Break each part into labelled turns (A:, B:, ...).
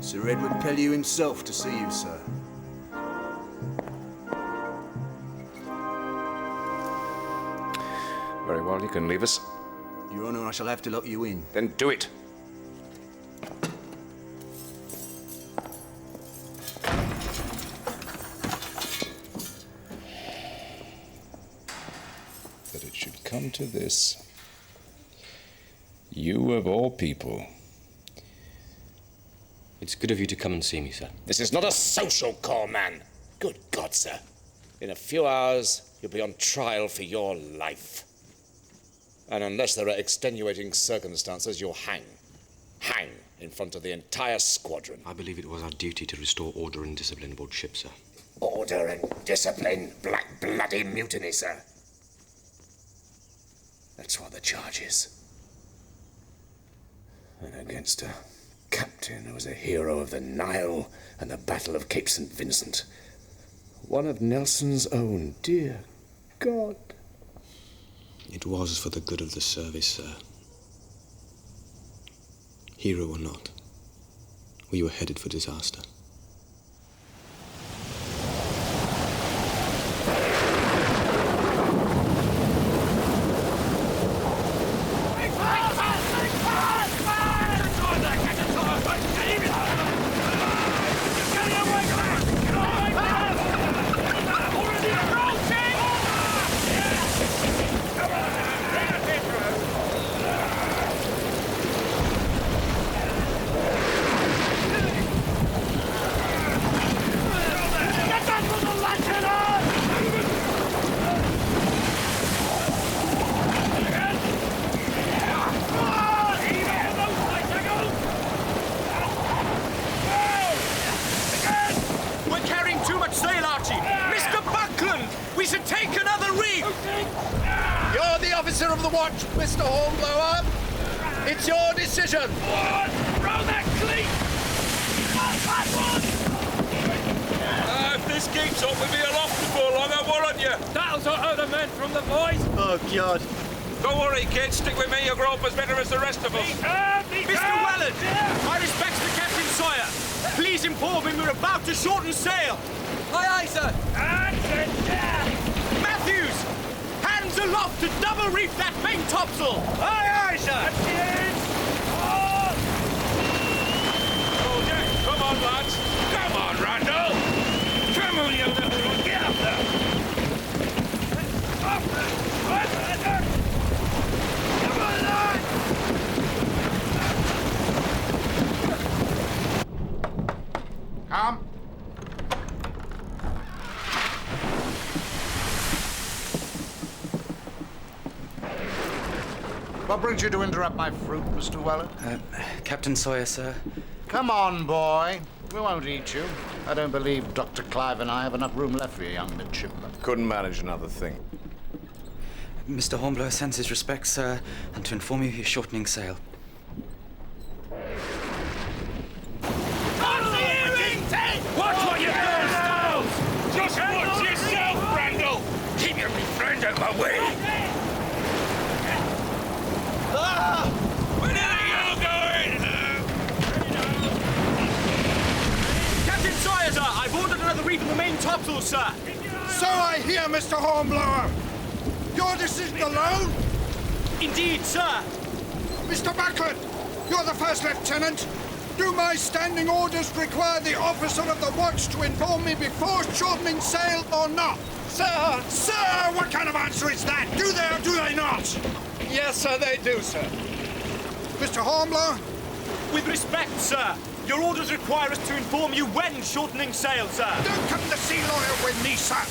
A: Sir Edward Pellew himself to see you, sir.
B: Very well, you can leave us.
A: Your Honour, I shall have to lock you in.
B: Then do it. That it should come to this. You of all people.
C: It's good of you to come and see me, sir.
D: This is not a social call, man. Good God, sir. In a few hours, you'll be on trial for your life. And unless there are extenuating circumstances, you'll hang. Hang in front of the entire squadron.
C: I believe it was our duty to restore order and discipline aboard ship, sir.
D: Order and discipline, black bloody mutiny, sir. That's what the charge is. And against a captain who was a hero of the Nile and the Battle of Cape St. Vincent. One of Nelson's own, dear God.
C: It was for the good of the service, sir. Hero or not, we were headed for disaster.
E: You're the officer of the watch, Mr. Hornblower. It's your decision.
F: Row that cleat!
G: If this keeps up, we'll be aloft before long, I warrant you.
F: That'll sort out the men from the boys.
E: Oh, God.
G: Don't worry, kid. Stick with me. You'll grow up as better as the rest of us.
H: Mr. Welland, my respects to Captain Sawyer. Please inform him we're about to shorten sail.
E: Aye, aye, sir.
H: Matthews, hands aloft to double reef that main topsail.
F: Aye, aye, sir.
G: Oh, yeah. Come on, lads. Come on, Randall.
F: Come on, you little one. Get up there. Up there. Come on, lad.
E: Come. What brings you to interrupt my fruit, Mr. Welland?
C: Captain Sawyer, sir.
E: Come on, boy. We won't eat you. I don't believe Dr. Clive and I have enough room left for you, young midshipman.
B: Couldn't manage another thing.
C: Mr. Hornblower sends his respects, sir, and to inform you he's shortening sail.
F: Watch what you're doing, Styles!
G: Just watch yourself, Randall. Keep your friend out my way. Where are you going?
H: Captain Sawyer, sir, I've ordered another reef in the main topsail, sir.
E: So I hear, Mr. Hornblower. Your decision alone?
H: Indeed, sir.
E: Mr. Buckland, you're the first lieutenant. Do my standing orders require the officer of the watch to inform me before shortening sail or not? Sir! Sir! What kind of answer is that? Do they or do they not? Yes, sir, they do, sir. Mr. Hornblower?
H: With respect, sir, your orders require us to inform you when shortening sail, sir.
E: Don't come to sea lawyer with me, sir.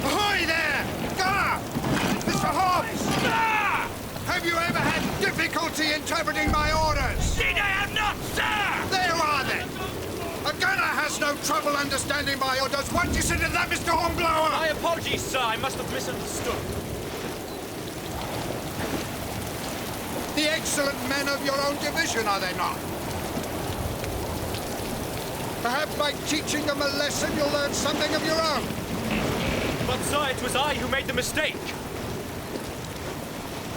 E: Ahoy there! Gar! Mr. Hobbs!
F: Sir!
E: Have you ever had difficulty interpreting my orders?
F: Did I have not, sir?
E: There you are, then. A gunner has no trouble understanding my orders. What do you say to that, Mr. Hornblower?
H: My apologies, sir. I must have misunderstood.
E: The excellent men of your own division, are they not? Perhaps by teaching them a lesson, you'll learn something of your own.
H: But, sir, it was I who made the mistake.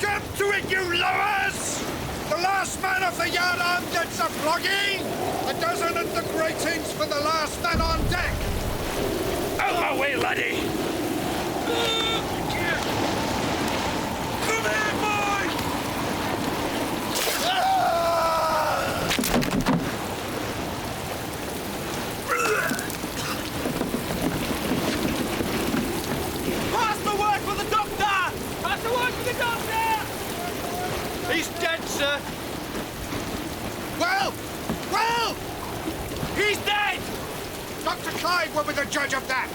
E: Get to it, you lowers! The last man off the yardarm gets a flogging! A dozen at the gratings for the last man on deck!
F: Out my way, laddie!
G: Come here, boy!
H: Pass the word for the doctor! Pass the word for the doctor! He's dead, sir.
E: Well! Well!
H: He's dead!
E: Dr. Clyde will be the judge of that!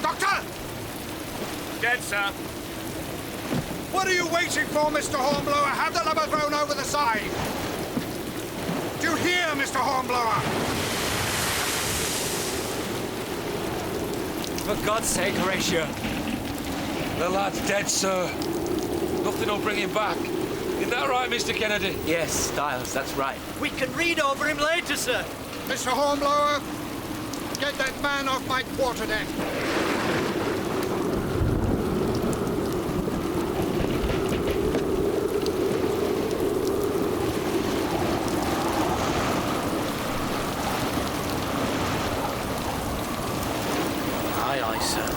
E: Doctor!
H: Dead, sir.
E: What are you waiting for, Mr. Hornblower? Have the lubber thrown over the side! Do you hear, Mr. Hornblower?
H: For God's sake, Horatio.
G: The lad's dead, sir. Nothing will bring him back. Is that right, Mr. Kennedy?
C: Yes, Styles, that's right.
H: We can read over him later, sir.
E: Mr. Hornblower, get that man off my quarterdeck.
C: Aye, aye, sir.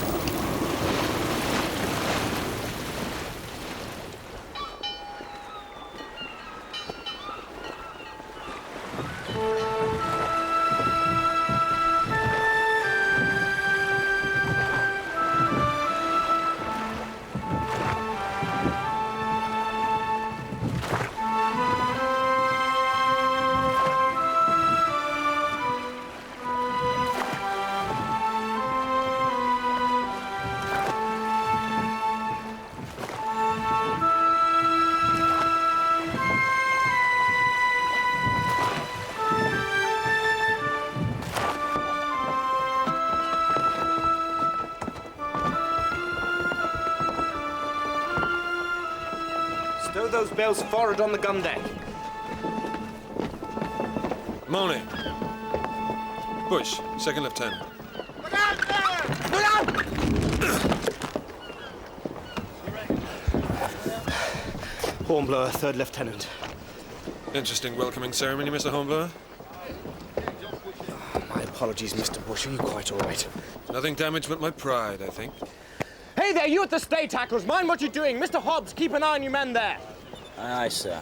H: Stow those bales forward on the gun deck.
G: Morning. Bush, second lieutenant.
H: Hornblower, third lieutenant.
G: Interesting welcoming ceremony, Mr. Hornblower.
H: My apologies, Mr. Bush. Are you quite all right?
G: Nothing damaged but my pride, I think.
H: Hey there, you at the stay tackles. Mind what you're doing. Mr. Hobbs, keep an eye on your men there.
C: Aye, sir.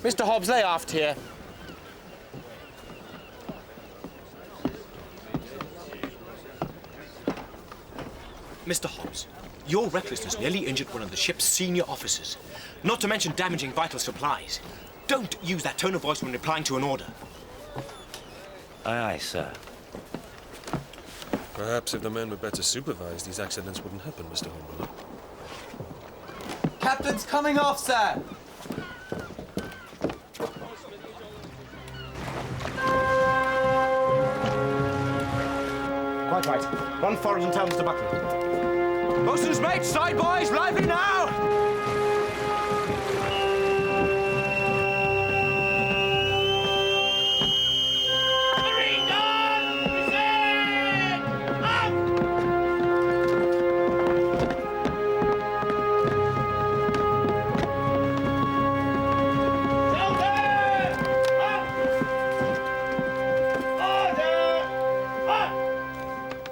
H: Mr. Hobbs, lay aft here. Mr. Hobbs, your recklessness nearly injured one of the ship's senior officers, not to mention damaging vital supplies. Don't use that tone of voice when replying to an order.
C: Aye, aye, sir.
G: Perhaps if the men were better supervised, these accidents wouldn't happen, Mr. Hornblower.
I: Captain's coming off, sir!
H: Quite right. Run forward and tell Mr. Buckland. Bosun's mate, side boys, lively now!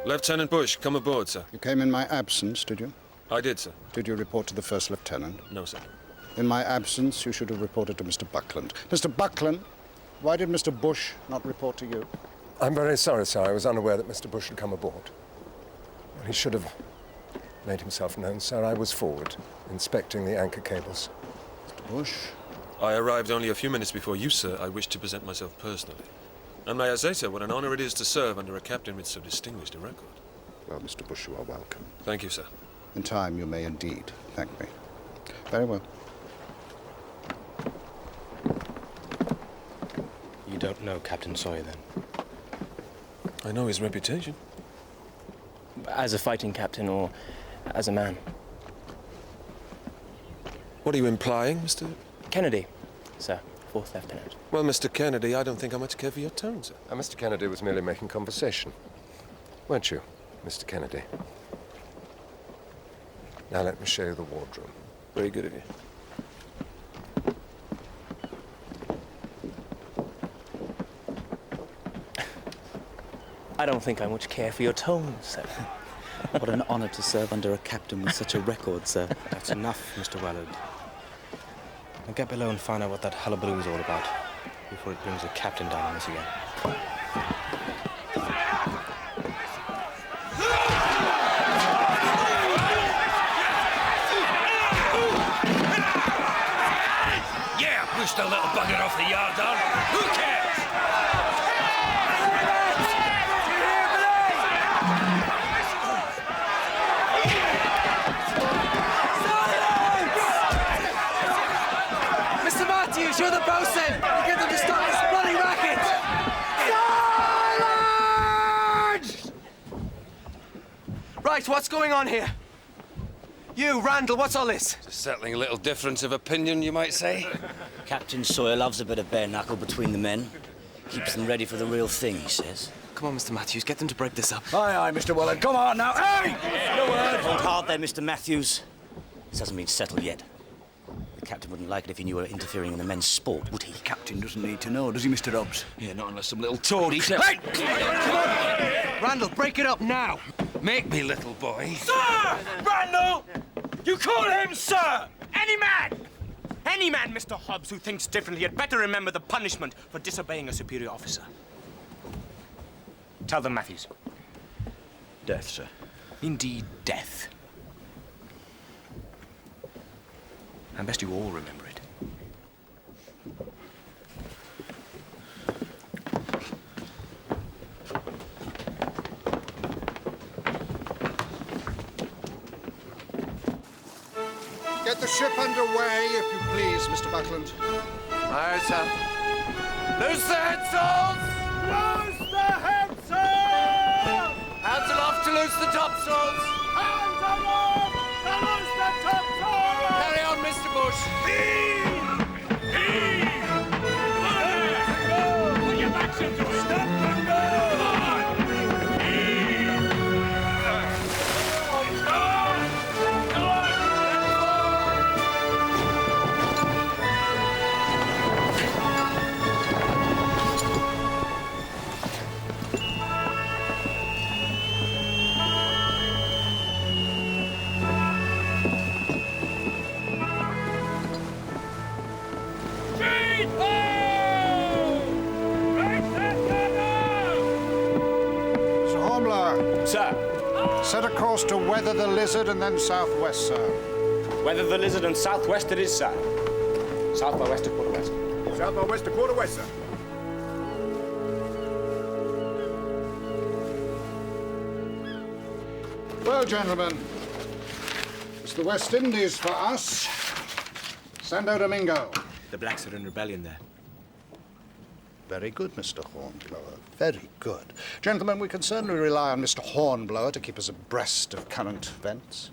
G: Lieutenant Bush, come aboard, sir.
E: You came in my absence, did you?
G: I did, sir.
E: Did you report to the first lieutenant?
G: No, sir.
E: In my absence, you should have reported to Mr. Buckland. Mr. Buckland, why did Mr. Bush not report to you?
J: I'm very sorry, sir. I was unaware that Mr. Bush had come aboard. He should have made himself known, sir. I was forward, inspecting the anchor cables.
E: Mr. Bush?
G: I arrived only a few minutes before you, sir. I wish to present myself personally. And may I say, sir, what an honor it is to serve under a captain with so distinguished a record.
E: Well, Mr. Bush, you are welcome.
G: Thank you, sir.
E: In time, you may indeed thank me. Very well.
C: You don't know Captain Sawyer, then?
G: I know his reputation.
C: As a fighting captain or as a man?
G: What are you implying, Mr.
C: Kennedy, sir. Fourth lieutenant.
G: Well, Mr. Kennedy, I don't think I much care for your tone, sir.
J: Mr. Kennedy was merely making conversation. Weren't you, Mr. Kennedy? Now let me show you the wardroom.
G: Very good of you.
I: I don't think I much care for your tone, sir.
C: What an honor to serve under a captain with such a record, sir.
H: That's enough, Mr. Wellard. Now get below and find out what that hullabaloo is all about before it brings the captain down on us again.
F: Yeah, push the little bugger off the yard arm. Who cares?
C: Mr. Matthews, you're the bosun! You get them to stop this bloody racket!
H: Silence! Right, what's going on here? You, Randall, what's all this?
B: A settling little difference of opinion, you might say.
K: Captain Sawyer loves a bit of bare knuckle between the men. Keeps them ready for the real thing, he says.
H: Come on, Mr. Matthews, get them to break this up.
A: Aye, aye, Mr. Wellard. Come on now. Hey!
K: No word. Hold hard there, Mr. Matthews. This hasn't been settled yet. The captain wouldn't like it if he knew we were interfering in the men's sport, would he?
A: Captain doesn't need to know, does he, Mr. Hobbs?
F: Yeah, not unless some little toady says...
A: Hey!
H: Randall, break it up now.
F: Make me, little boy.
H: Sir! Randall! You call him sir! Any man! Any man, Mr. Hobbs, who thinks differently had better remember the punishment for disobeying a superior officer. Tell them, Matthews.
A: Death, sir.
H: Indeed, death. And best you all remember it.
E: Get the ship underway, if you please, Mr. Buckland.
J: Aye, sir.
F: Loose the headsails!
E: Loose the headsail!
F: Hands aloft to loose the topsails!
E: Hands aloft to loose the topsail!
F: Carry on, Mr. Bush.
E: Put your backs into it! Stop and go! Sir Hornblower.
H: Sir,
E: Set a course to weather the Lizard and then southwest, sir.
H: weather the Lizard and southwest it is, sir. South by west to quarter west.
J: South by west to quarter west, sir.
E: Well, gentlemen, it's the West Indies for us. Santo Domingo.
H: The blacks are in rebellion there.
E: Very good, Mr. Hornblower. Very good. Gentlemen, we can certainly rely on Mr. Hornblower to keep us abreast of current events.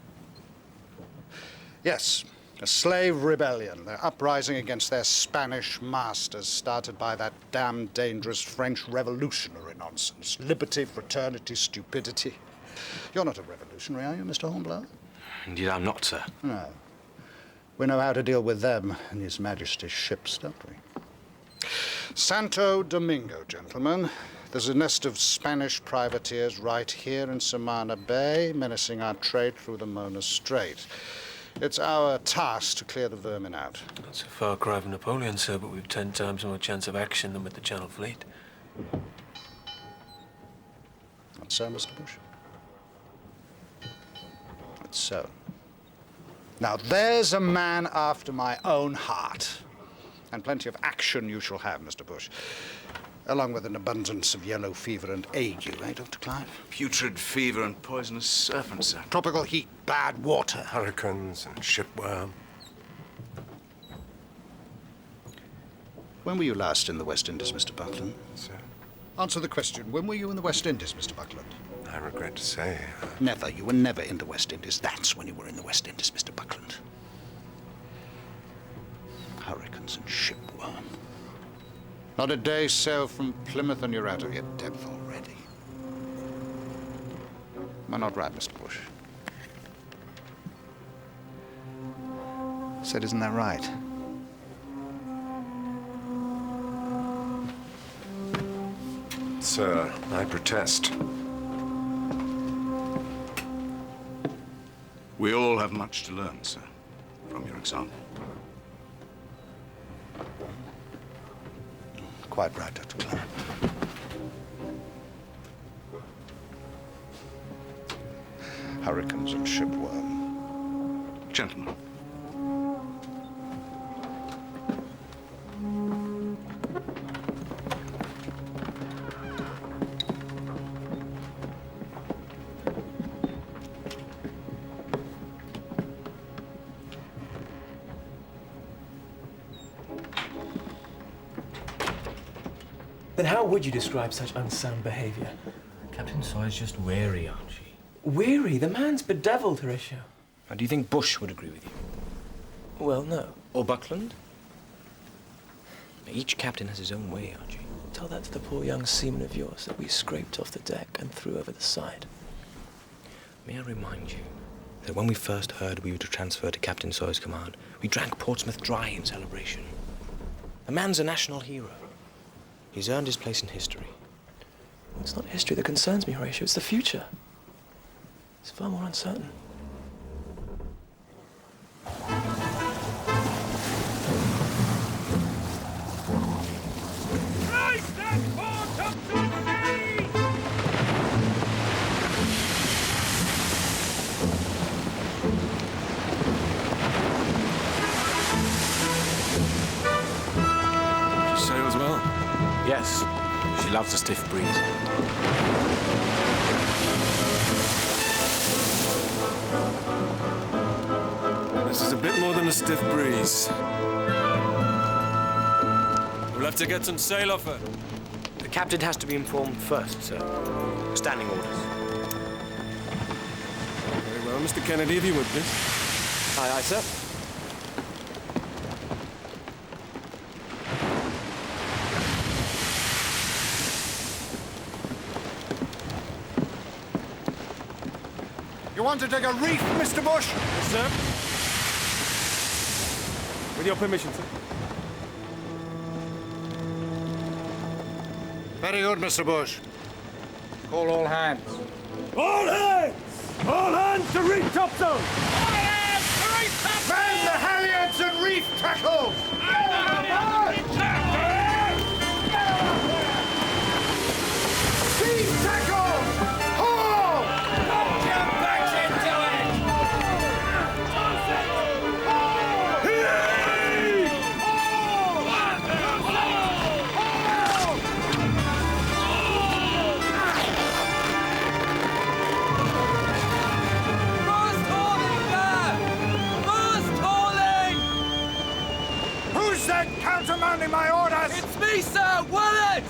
E: Yes, a slave rebellion. They're uprising against their Spanish masters, started by that damn dangerous French revolutionary nonsense. Liberty, fraternity, stupidity. You're not a revolutionary, are you, Mr. Hornblower?
H: Indeed, I'm not, sir.
E: No. We know how to deal with them in His Majesty's ships, don't we? Santo Domingo, gentlemen. There's a nest of Spanish privateers right here in Samana Bay, menacing our trade through the Mona Strait. It's our task to clear the vermin out.
G: That's a far cry from Napoleon, sir, but we've 10 times more chance of action than with the Channel Fleet.
E: Not so, Mr. Bush? That's so. Now, there's a man after my own heart. And plenty of action you shall have, Mr. Bush. Along with an abundance of yellow fever and ague, eh, Dr. Clive?
A: Putrid fever and poisonous serpents, sir.
E: Tropical heat, bad water.
J: Hurricanes and shipworm.
E: When were you last in the West Indies, Mr. Buckland?
J: Sir,
E: Answer the question. When were you in the West Indies, Mr. Buckland?
J: I regret to say,
E: Never. You were never in the West Indies. That's when you were in the West Indies, Mr. Buckland. Hurricanes and shipworm. Not a day's sail from Plymouth and you're out of your depth already. Am I not right, Mr. Bush? said, isn't that right?
J: Sir, I protest.
E: We all have much to learn, sir, from your example. Quite right, Dr. Clark. Hurricanes and shipworm. Gentlemen.
I: Then how would you describe such unsound behavior?
H: Captain Sawyer's just wary, aren't she?
I: Weary? The man's bedeviled, Horatio.
H: Now, do you think Bush would agree with you?
I: Well, no.
H: Or Buckland? Each captain has his own way, Archie.
I: Tell that to the poor young seaman of yours that we scraped off the deck and threw over the side.
H: May I remind you that when we first heard we were to transfer to Captain Sawyer's command, we drank Portsmouth dry in celebration. The man's a national hero. He's earned his place in history.
I: It's not history that concerns me, Horatio. It's the future. It's far more uncertain.
G: She sails well.
H: Yes, she loves a stiff breeze.
G: This is a bit more than a stiff breeze. We'll have to get some sail off her.
H: The captain has to be informed first, sir. Standing orders.
G: Very well, Mr. Kennedy, if you would, please.
I: Aye, aye, sir.
E: You want to take a reef, Mr. Bush?
G: Yes, sir. With your permission, sir.
E: Very good, Mr. Bush. Call all hands.
F: All hands! All hands to reef topsail!
E: Man the halyards and reef tackles! Reef tackles! Haul!
F: Jump back into it!
E: Who's that countermanding my orders?
F: It's me, sir! Willard!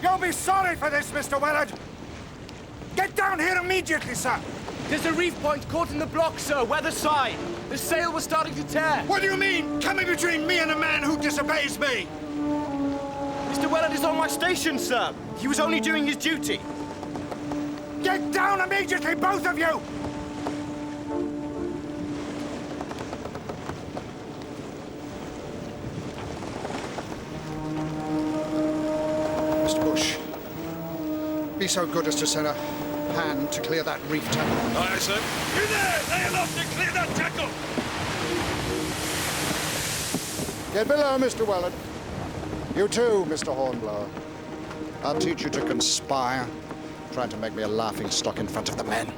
E: You'll be sorry for this, Mr. Willard. Get down here immediately, sir.
H: There's a reef point caught in the block, sir. Weather side. The sail was starting to tear.
E: What do you mean, coming between me and a man who disobeys me?
H: Mr. Willard is on my station, sir. He was only doing his duty.
E: Get down immediately, both of you! Mr. Bush, be so good as to send a hand to clear that reef tackle.
G: Aye, sir.
F: You there! Lay aloft and clear that tackle!
E: Get below, Mr. Willard. You too, Mr. Hornblower. I'll teach you to conspire, trying to make me a laughing stock in front of the men.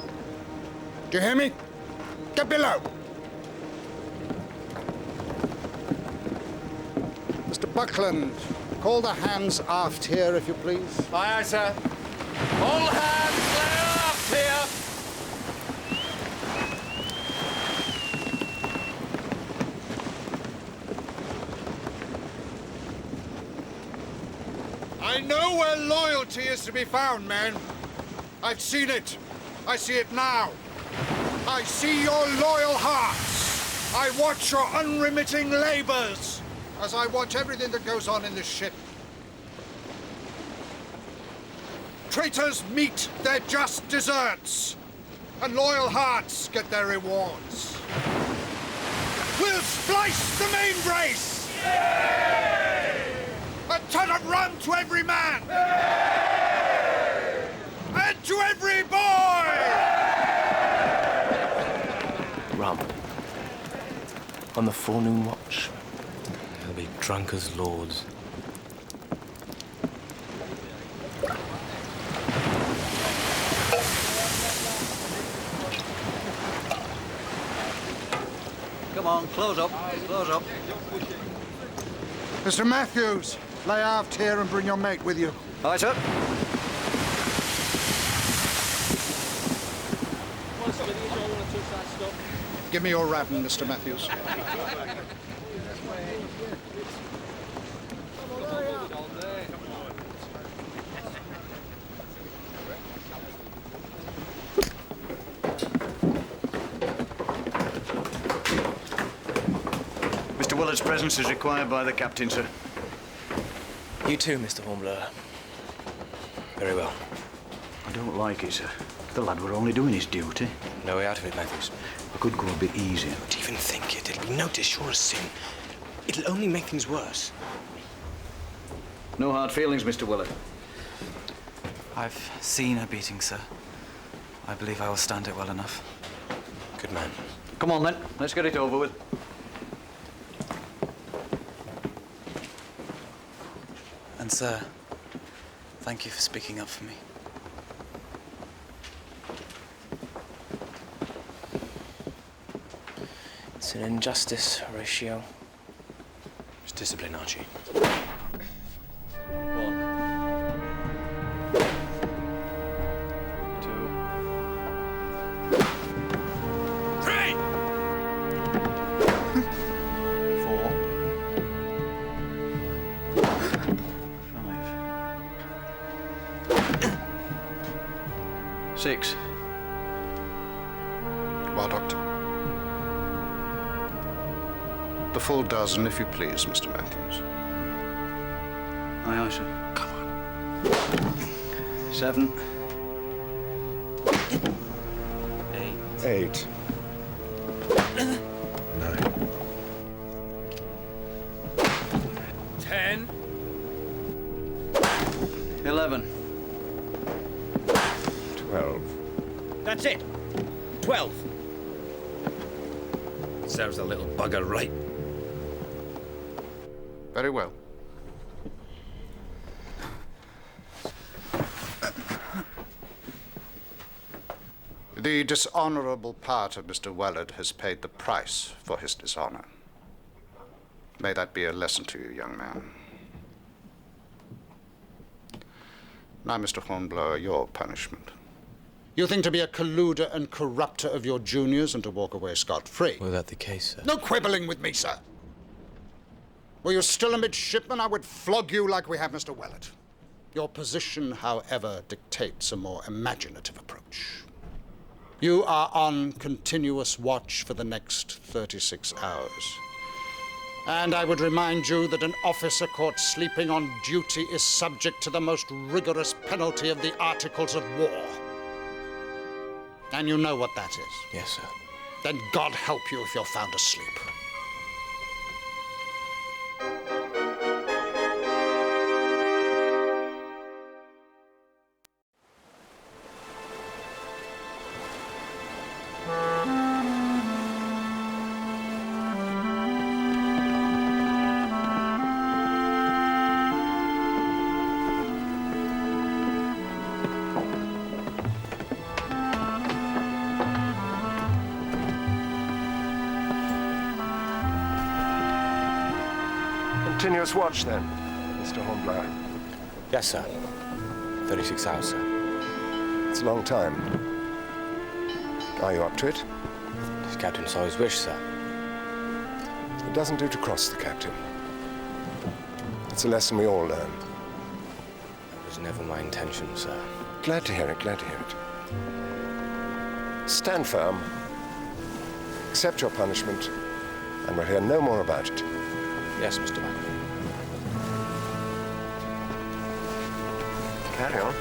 E: Do you hear me? Get below! Mr. Buckland, call the hands aft here, if you please.
F: Aye, aye, sir. All hands lay aloft here!
E: I know where loyalty is to be found, men. I've seen it. I see it now. I see your loyal hearts. I watch your unremitting labors as I watch everything that goes on in this ship. Traitors meet their just deserts, and loyal hearts get their rewards. We'll splice the main brace! A ton of rum to every man! And to every boy!
I: Rum. On the forenoon watch.
H: They'll be drunk as lords.
L: Come on, close up, close up.
E: Mr. Matthews, lay aft here and bring your mate with you.
L: Aye, sir.
E: Give me your raven, Mr. Matthews.
L: Mr. Willard's presence is required by the captain, sir.
I: You too, Mr. Hornblower.
H: Very well.
L: I don't like it, sir. The lad were only doing his duty.
H: No way out of it, Matthews.
L: I could go a bit easier.
H: Don't even think it. It'll be noticed, sure as sin. It'll only make things worse.
L: No hard feelings, Mr. Willard.
C: I've seen a beating, sir. I believe I will stand it well enough.
H: Good man.
L: Come on, then. Let's get it over with.
C: And, sir, thank you for speaking up for me.
H: It's an injustice, Horatio. It's discipline, Archie.
L: Six.
E: Well, Doctor. The full dozen, if you please, Mr. Matthews.
L: Aye, aye, sir. Come on. 7.
J: 8. 9.
F: 10.
L: 11.
J: 12.
F: That's it. 12. Serves the little bugger right.
E: Very well. The dishonorable part of Mr. Wellard has paid the price for his dishonor. May that be a lesson to you, young man. Now, Mr. Hornblower, your punishment. You think to be a colluder and corrupter of your juniors and to walk away scot-free?
H: Were that the case, sir?
E: No quibbling with me, sir. Were you still a midshipman, I would flog you like we have Mr. Wellard. Your position, however, dictates a more imaginative approach. You are on continuous watch for the next 36 hours. And I would remind you that an officer caught sleeping on duty is subject to the most rigorous penalty of the Articles of War. And you know what that is.
H: Yes, sir.
E: Then God help you if you're found asleep.
J: Continuous watch, then, Mr. Hornblower.
H: Yes, sir. 36 hours, sir.
J: It's a long time. Are you up to it?
H: As Captain saw his wish, sir.
J: It doesn't do to cross the captain. It's a lesson we all learn.
H: That was never my intention, sir.
J: Glad to hear it, glad to hear it. Stand firm. Accept your punishment, and we'll hear no more about it.
H: Yes, Mr. Buckley.
J: Carry on.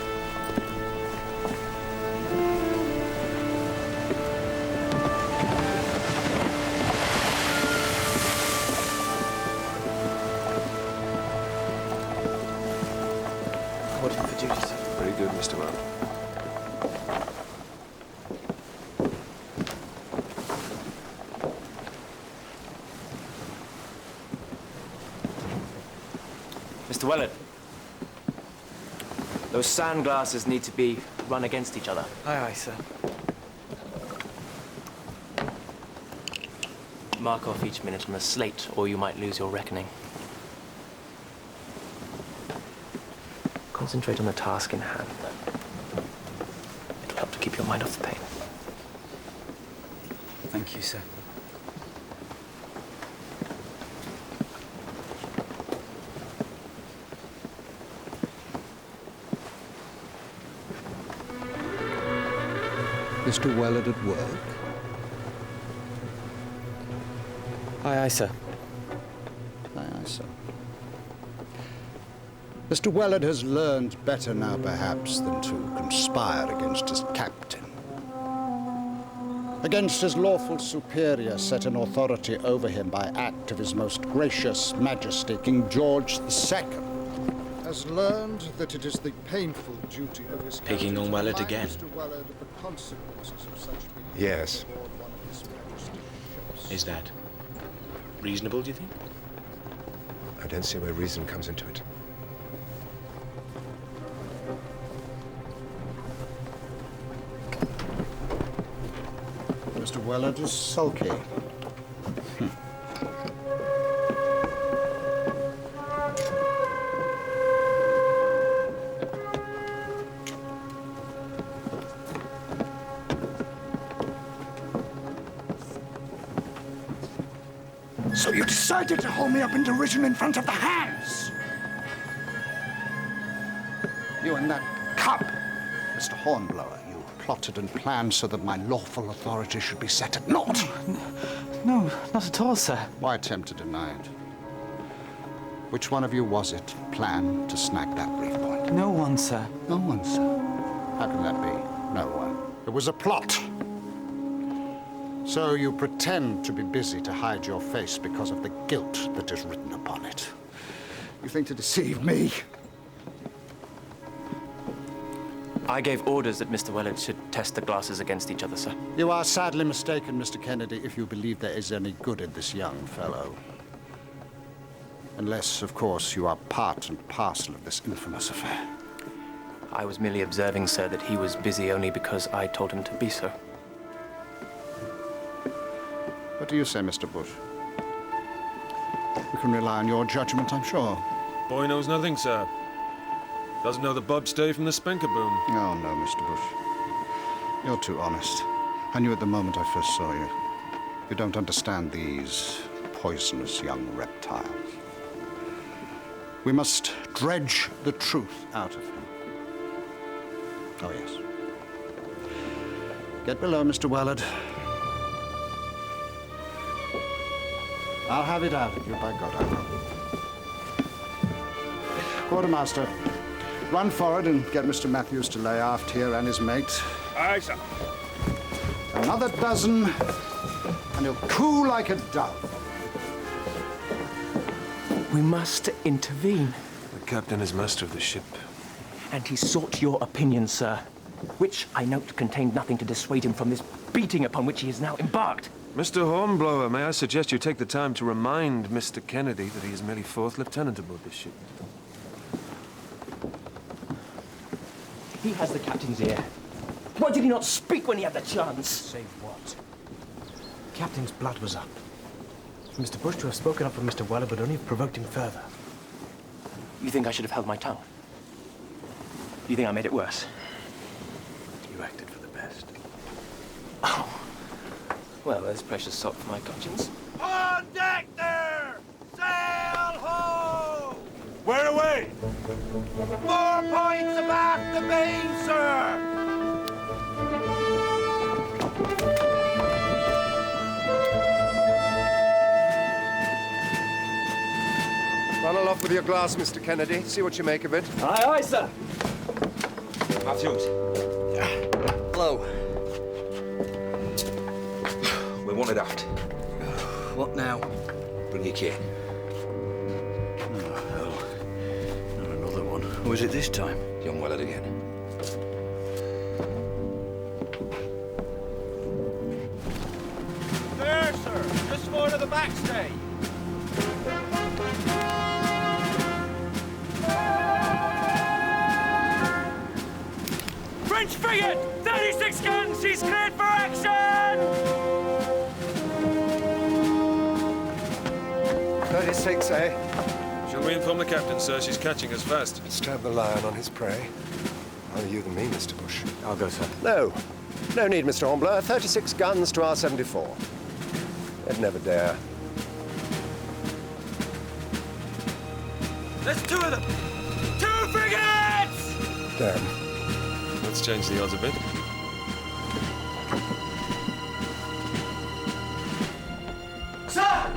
I: Mr. Wellard. Those sand glasses need to be run against each other.
C: Aye, aye, sir.
I: Mark off each minute on a slate, or you might lose your reckoning. Concentrate on the task in hand. It'll help to keep your mind off the pain.
C: Thank you, sir.
E: Mr. Wellard at work?
I: Aye, aye, sir.
E: Aye, aye, sir. Mr. Wellard has learned better now, perhaps, than to conspire against his captain. Against his lawful superior set in authority over him by act of his most gracious majesty, King George II. Has learned that it is the painful duty of his
H: Picking on Wellard again.
E: Mr. Wellard of the consequences of such behavior.
J: Yes.
E: aboard one of His Majesty's ships.
H: Is that reasonable, do you think?
J: I don't see where reason comes into it.
E: Mr. Wellard is sulky. So you decided to hold me up in derision in front of the hands? You and that cub, Mr. Hornblower, you plotted and planned so that my lawful authority should be set at naught.
I: No, not at all, sir.
E: Why attempt to deny it? Which one of you was it planned to snag that brief point?
I: No one, sir.
E: No one, sir. How can that be? No one. It was a plot. So you pretend to be busy to hide your face because of the guilt that is written upon it. You think to deceive me?
I: I gave orders that Mr. Wellard should test the glasses against each other, sir.
E: You are sadly mistaken, Mr. Kennedy, if you believe there is any good in this young fellow. Unless, of course, you are part and parcel of this infamous affair.
I: I was merely observing, sir, that he was busy only because I told him to be so.
E: What do you say, Mr. Bush? We can rely on your judgment, I'm sure.
G: Boy knows nothing, sir. Doesn't know the bob stay from the spanker boom.
E: Oh, no, Mr. Bush. You're too honest. I knew at the moment I first saw you. You don't understand these poisonous young reptiles. We must dredge the truth out of him. Oh, yes. Get below, Mr. Wellard. I'll have it out of you, by God, I will. Quartermaster, run forward and get Mr. Matthews to lay aft here and his mate.
F: Aye, sir.
E: Another dozen, and he'll coo like a dove.
I: We must intervene.
G: The captain is master of the ship.
I: And he sought your opinion, sir, which I note contained nothing to dissuade him from this beating upon which he is now embarked.
G: Mr. Hornblower, may I suggest you take the time to remind Mr. Kennedy that he is merely 4th lieutenant aboard this ship?
I: He has the captain's ear. Why did he not speak when he had the chance?
H: Say what? Captain's blood was up. For Mr. Bush to have spoken up for Mr. Wellard would only have provoked him further.
I: You think I should have held my tongue? You think I made it worse?
H: You acted for the best.
I: Oh. Well, there's precious salt for my conscience.
F: On deck there! Sail ho! Where away? 4 points abaft the main, sir!
J: Run aloft with your glass, Mr. Kennedy. See what you make of it.
I: Aye, aye, sir.
H: Matthews.
M: Hello. We're wanted aft.
H: What now?
M: Bring your kit.
H: Oh, hell. Not another one. Who is it this time?
M: Young Wellard again.
F: There, sir. Just forward of the backstay. frigate! 36 guns! She's cleared for action!
J: 36, eh?
G: Shall we inform the captain, sir? She's catching us fast.
J: Stab the lion on his prey. Rather you than me, Mr. Bush.
C: I'll go, sir.
J: No. No need, Mr. Hornblower. 36 guns to our 74. They'd never dare.
F: There's 2 of them! 2 frigates!
J: Damn.
G: Let's change the odds a bit.
F: Sir!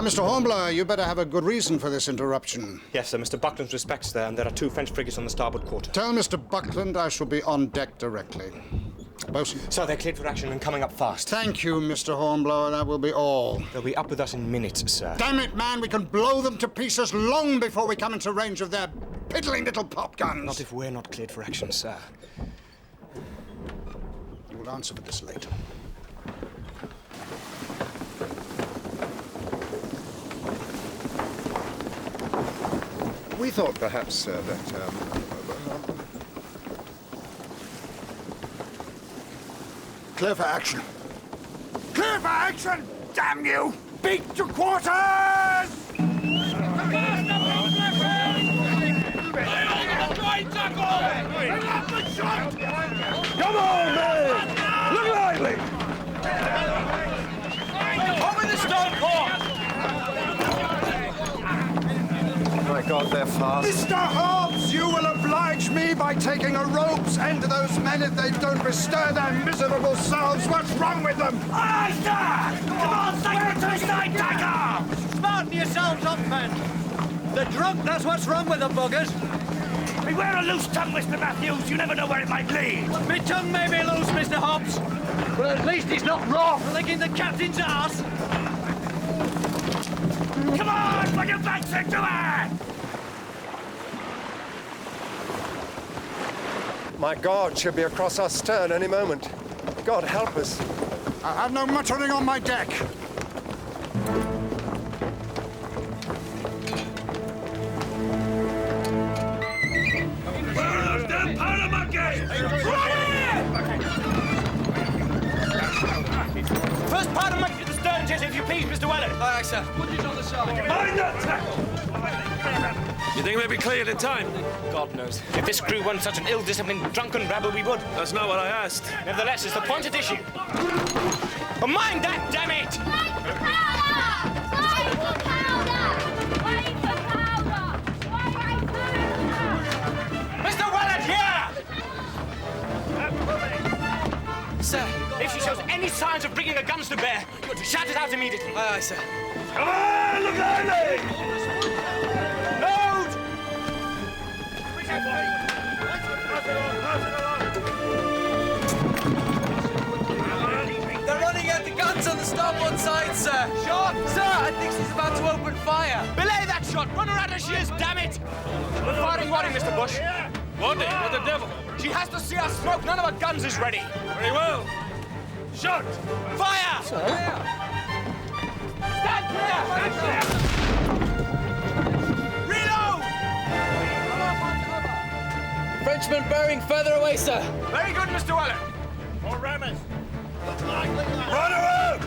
E: Mr. Hornblower, you better have a good reason for this interruption.
H: Yes, sir. Mr. Buckland's respects there, and there are 2 French frigates on the starboard quarter.
E: Tell Mr. Buckland I shall be on deck directly. Bosun.
H: Sir, they're cleared for action and coming up fast.
E: Thank you, Mr. Hornblower. That will be all.
H: They'll be up with us in minutes, sir.
E: Damn it, man! We can blow them to pieces long before we come into range of their piddling little pop guns.
H: Not if we're not cleared for action, sir.
E: You will answer for this later.
J: We thought perhaps, sir, that,
E: Clear for action. Clear for action! Damn you! Beat to quarters!
F: Come on, man! Look lively! Over the stone port!
J: my God, they're fast.
E: Mr. Hobbs, you will oblige me by taking a rope's end to those men if they don't bestir their miserable selves. What's wrong with them?
F: Aye, sir! Come on, take to the side, Tiger!
N: Smarten yourselves up, men. They're drunk, that's what's wrong with the buggers.
F: Beware a loose tongue, Mr. Matthews. You never know where it might lead.
N: My tongue may be loose, Mr. Hobbs, but at least he's not raw for licking the captain's ass.
F: Come on, put your backs into it!
J: My God, she'll be across our stern any moment. God help us.
E: I have no muttering on my deck.
N: First part of monkey to the stern, chest, if you please, Mr. Weller.
K: Aye, sir.
N: Put it on the side.
F: Mind that tackle!
G: You think we'll be cleared in time?
H: God knows. If this crew weren't such an ill-disciplined, drunken rabble, we would.
G: That's not what I asked.
H: Nevertheless, it's the point at issue. Oh, mind that, damn it! Mr. Weller, here! Sir, if she shows any signs of bringing her guns to bear, you're to shout it out immediately.
K: Aye, sir.
F: Come on, look lively!
H: Load!
K: They're running out the guns on the starboard side, sir. Shot! Sir, I think she's about to open fire.
H: Belay that shot! Run her out as she is, damn it! We're firing warning, Mr. Bush.
G: Warning? What the devil?
H: She has to see us smoke. None of our guns is ready.
G: Very well.
F: Shot!
H: Fire! Stand clear! Reload!
K: Frenchman bearing further away, sir.
H: Very good, Mr. Weller.
F: More rammers! Run her out!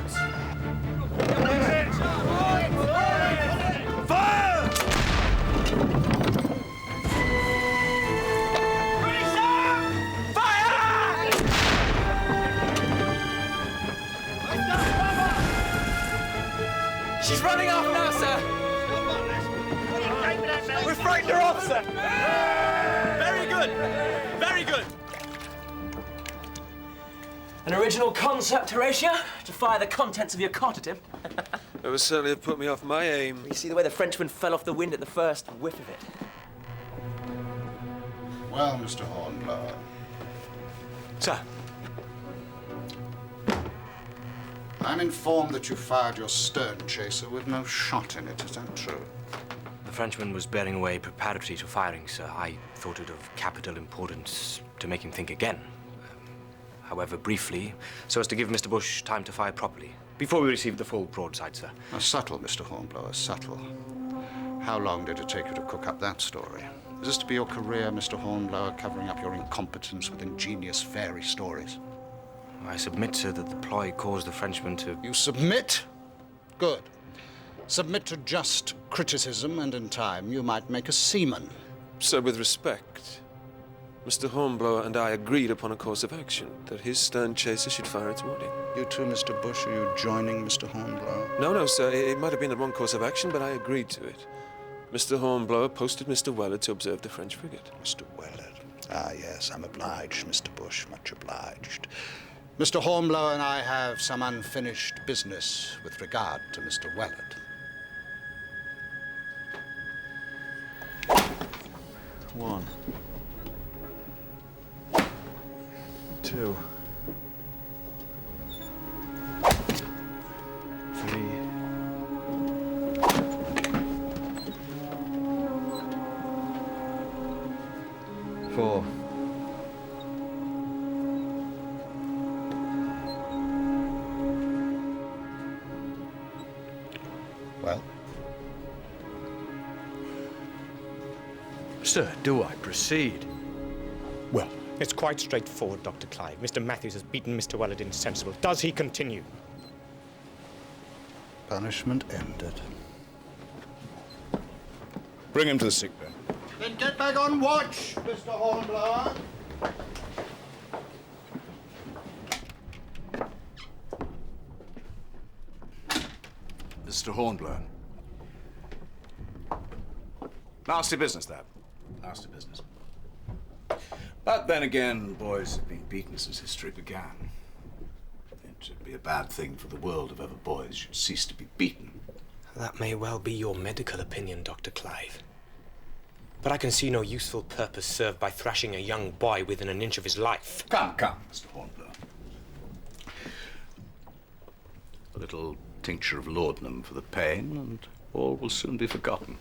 F: Fire!
K: She's running off now, sir.
N: We've frightened her off, sir.
H: Very good. Very good.
I: An original concept, Horatio, to fire the contents of your cot at him.
G: It would certainly have put me off my aim.
I: You see the way the Frenchman fell off the wind at the first whiff of it.
E: Well, Mr. Hornblower.
H: Sir.
E: I'm informed that you fired your stern chaser with no shot in it. Is that true?
H: The Frenchman was bearing away preparatory to firing, sir. I thought it of capital importance to make him think again. However, briefly, so as to give Mr. Bush time to fire properly, before we received the full broadside, sir.
E: Subtle, Mr. Hornblower, subtle. How long did it take you to cook up that story? Is this to be your career, Mr. Hornblower, covering up your incompetence with ingenious fairy stories?
H: I submit, sir, that the ploy caused the Frenchman to...
E: You submit? Good. Submit to just criticism, and in time you might make a seaman.
G: Sir, with respect, Mr. Hornblower and I agreed upon a course of action, that his stern chaser should fire its warning.
E: You too, Mr. Bush, are you joining Mr. Hornblower?
G: No, sir, it might have been the wrong course of action, but I agreed to it. Mr. Hornblower posted Mr. Weller to observe the French frigate.
E: Mr. Weller. Ah, yes, I'm obliged, Mr. Bush, much obliged. Mr. Hornblower and I have some unfinished business with regard to Mr. Wellard.
L: One. Two. Three. Four.
E: Well?
I: Sir, do I proceed?
O: Well, it's quite straightforward, Dr. Clive. Mr. Matthews has beaten Mr. Wellard insensible. Does he continue?
E: Punishment ended.
P: Bring him to the sick bay.
E: Then get back on watch, Mr. Hornblower.
P: Mr. Hornblower. Nasty business, that. Nasty business. But then again, boys have been beaten since history began. It would be a bad thing for the world if ever boys should cease to be beaten.
H: That may well be your medical opinion, Dr. Clive. But I can see no useful purpose served by thrashing a young boy within an inch of his life.
P: Come, Mr. Hornblower. A little tincture of laudanum for the pain, and all will soon be forgotten.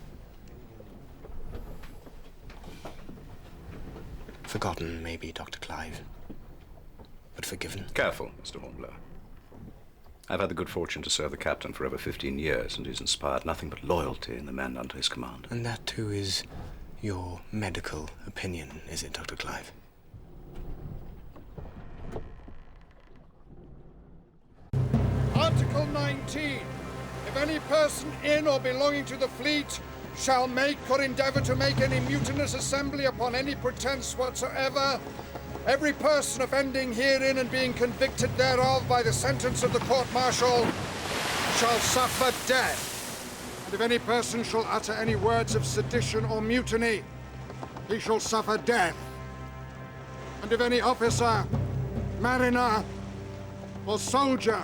H: Forgotten, maybe, Dr. Clive. But forgiven.
P: Careful, Mr. Hornblower. I've had the good fortune to serve the captain for over 15 years, and he's inspired nothing but loyalty in the men under his command.
H: And that, too, is your medical opinion, is it, Dr. Clive?
E: Article 19. If any person in or belonging to the fleet shall make or endeavor to make any mutinous assembly upon any pretense whatsoever, every person offending herein and being convicted thereof by the sentence of the court-martial shall suffer death. And if any person shall utter any words of sedition or mutiny, he shall suffer death. And if any officer, mariner, or soldier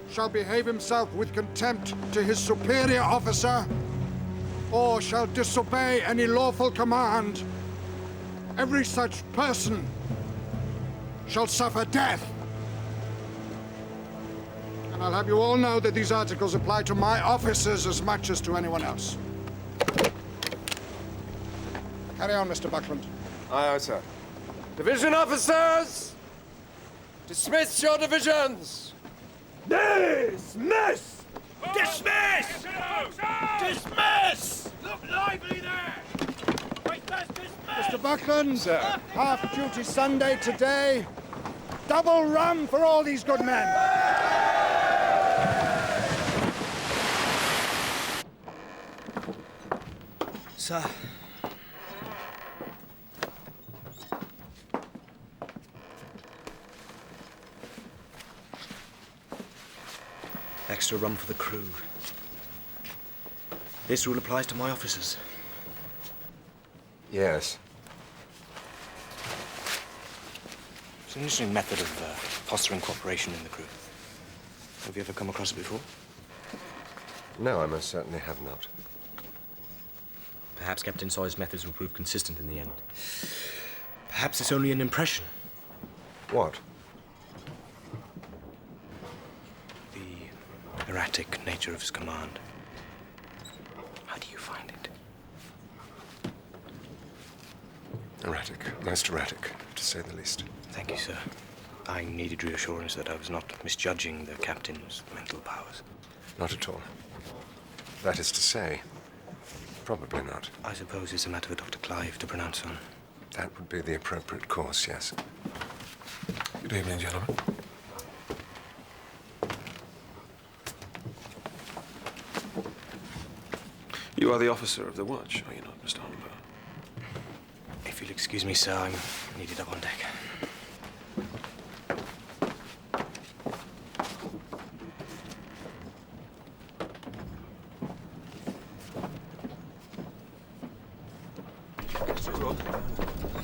E: shall behave himself with contempt to his superior officer, or shall disobey any lawful command, every such person shall suffer death. And I'll have you all know that these articles apply to my officers as much as to anyone else. Carry on, Mr. Buckland.
J: Aye, sir.
Q: Division officers! Dismiss your divisions!
F: Dismiss!
Q: Dismiss! Dismiss!
F: Look lively there!
E: Mr. Buckland, sir. Half-duty Sunday today. Double rum for all these good men.
H: Sir. Extra rum for the crew. This rule applies to my officers.
J: Yes.
H: It's an interesting method of fostering cooperation in the crew. Have you ever come across it before?
J: No, I most certainly have not.
H: Perhaps Captain Sawyer's methods will prove consistent in the end. Perhaps it's only an impression.
J: What?
H: The erratic nature of his command. How do you find it?
J: Erratic. Most erratic, to say the least.
H: Thank you, sir. I needed reassurance that I was not misjudging the captain's mental powers.
J: Not at all. That is to say, Probably not.
H: I suppose it's a matter for Dr. Clive to pronounce on.
J: That would be the appropriate course, yes.
G: Good evening, gentlemen. You are the officer of the watch, are you not, Mr. Hornblower?
H: If you'll excuse me, sir, I'm needed up on deck.
M: Mr. Rook.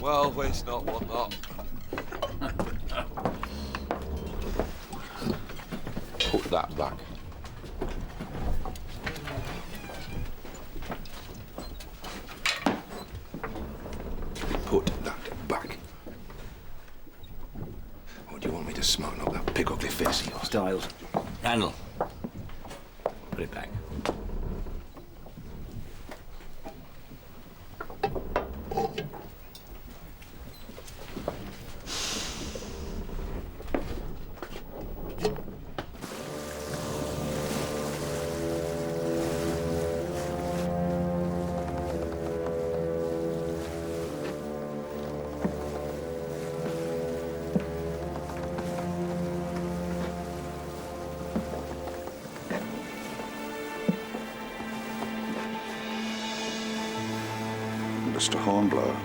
M: Well, waste not, what not. Put that back. Put that back. Or do you want me to smarten up that big ugly face of yours?
K: Styles. Randall. Put it back.
P: Mr. Hornblower.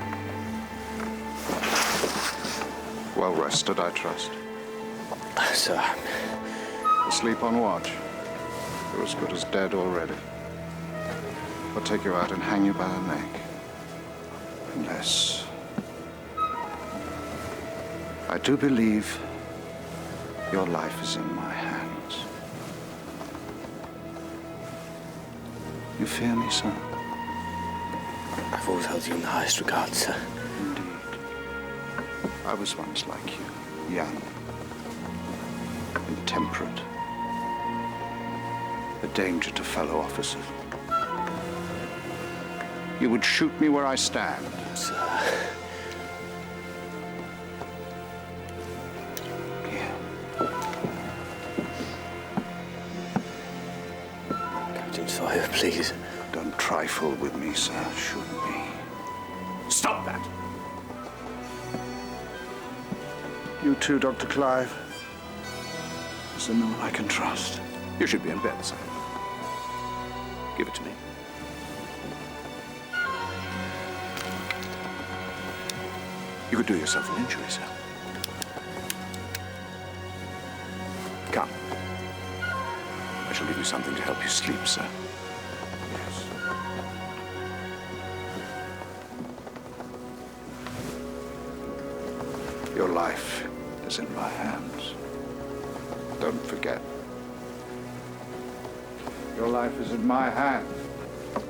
P: Well rested, I trust.
H: Sir.
P: Asleep on watch. You're as good as dead already. I'll take you out and hang you by the neck. Unless... I do believe your life is in my hands. You fear me, sir?
H: I've always held you in the highest regard, sir.
P: Indeed. I was once like you, young, intemperate, a danger to fellow officers. You would shoot me where I stand.
H: Sir.
P: Here.
H: Captain Sawyer, please.
P: Don't trifle with me, sir. Shoot me. Stop that! You too, Dr. Clive. Is there no one I can trust? You should be in bed, sir. Give it to me. You could do yourself an injury, sir. Come. I shall give you something to help you sleep, sir. Yes. Your life is in my hands. Don't forget. Your life is in my hands.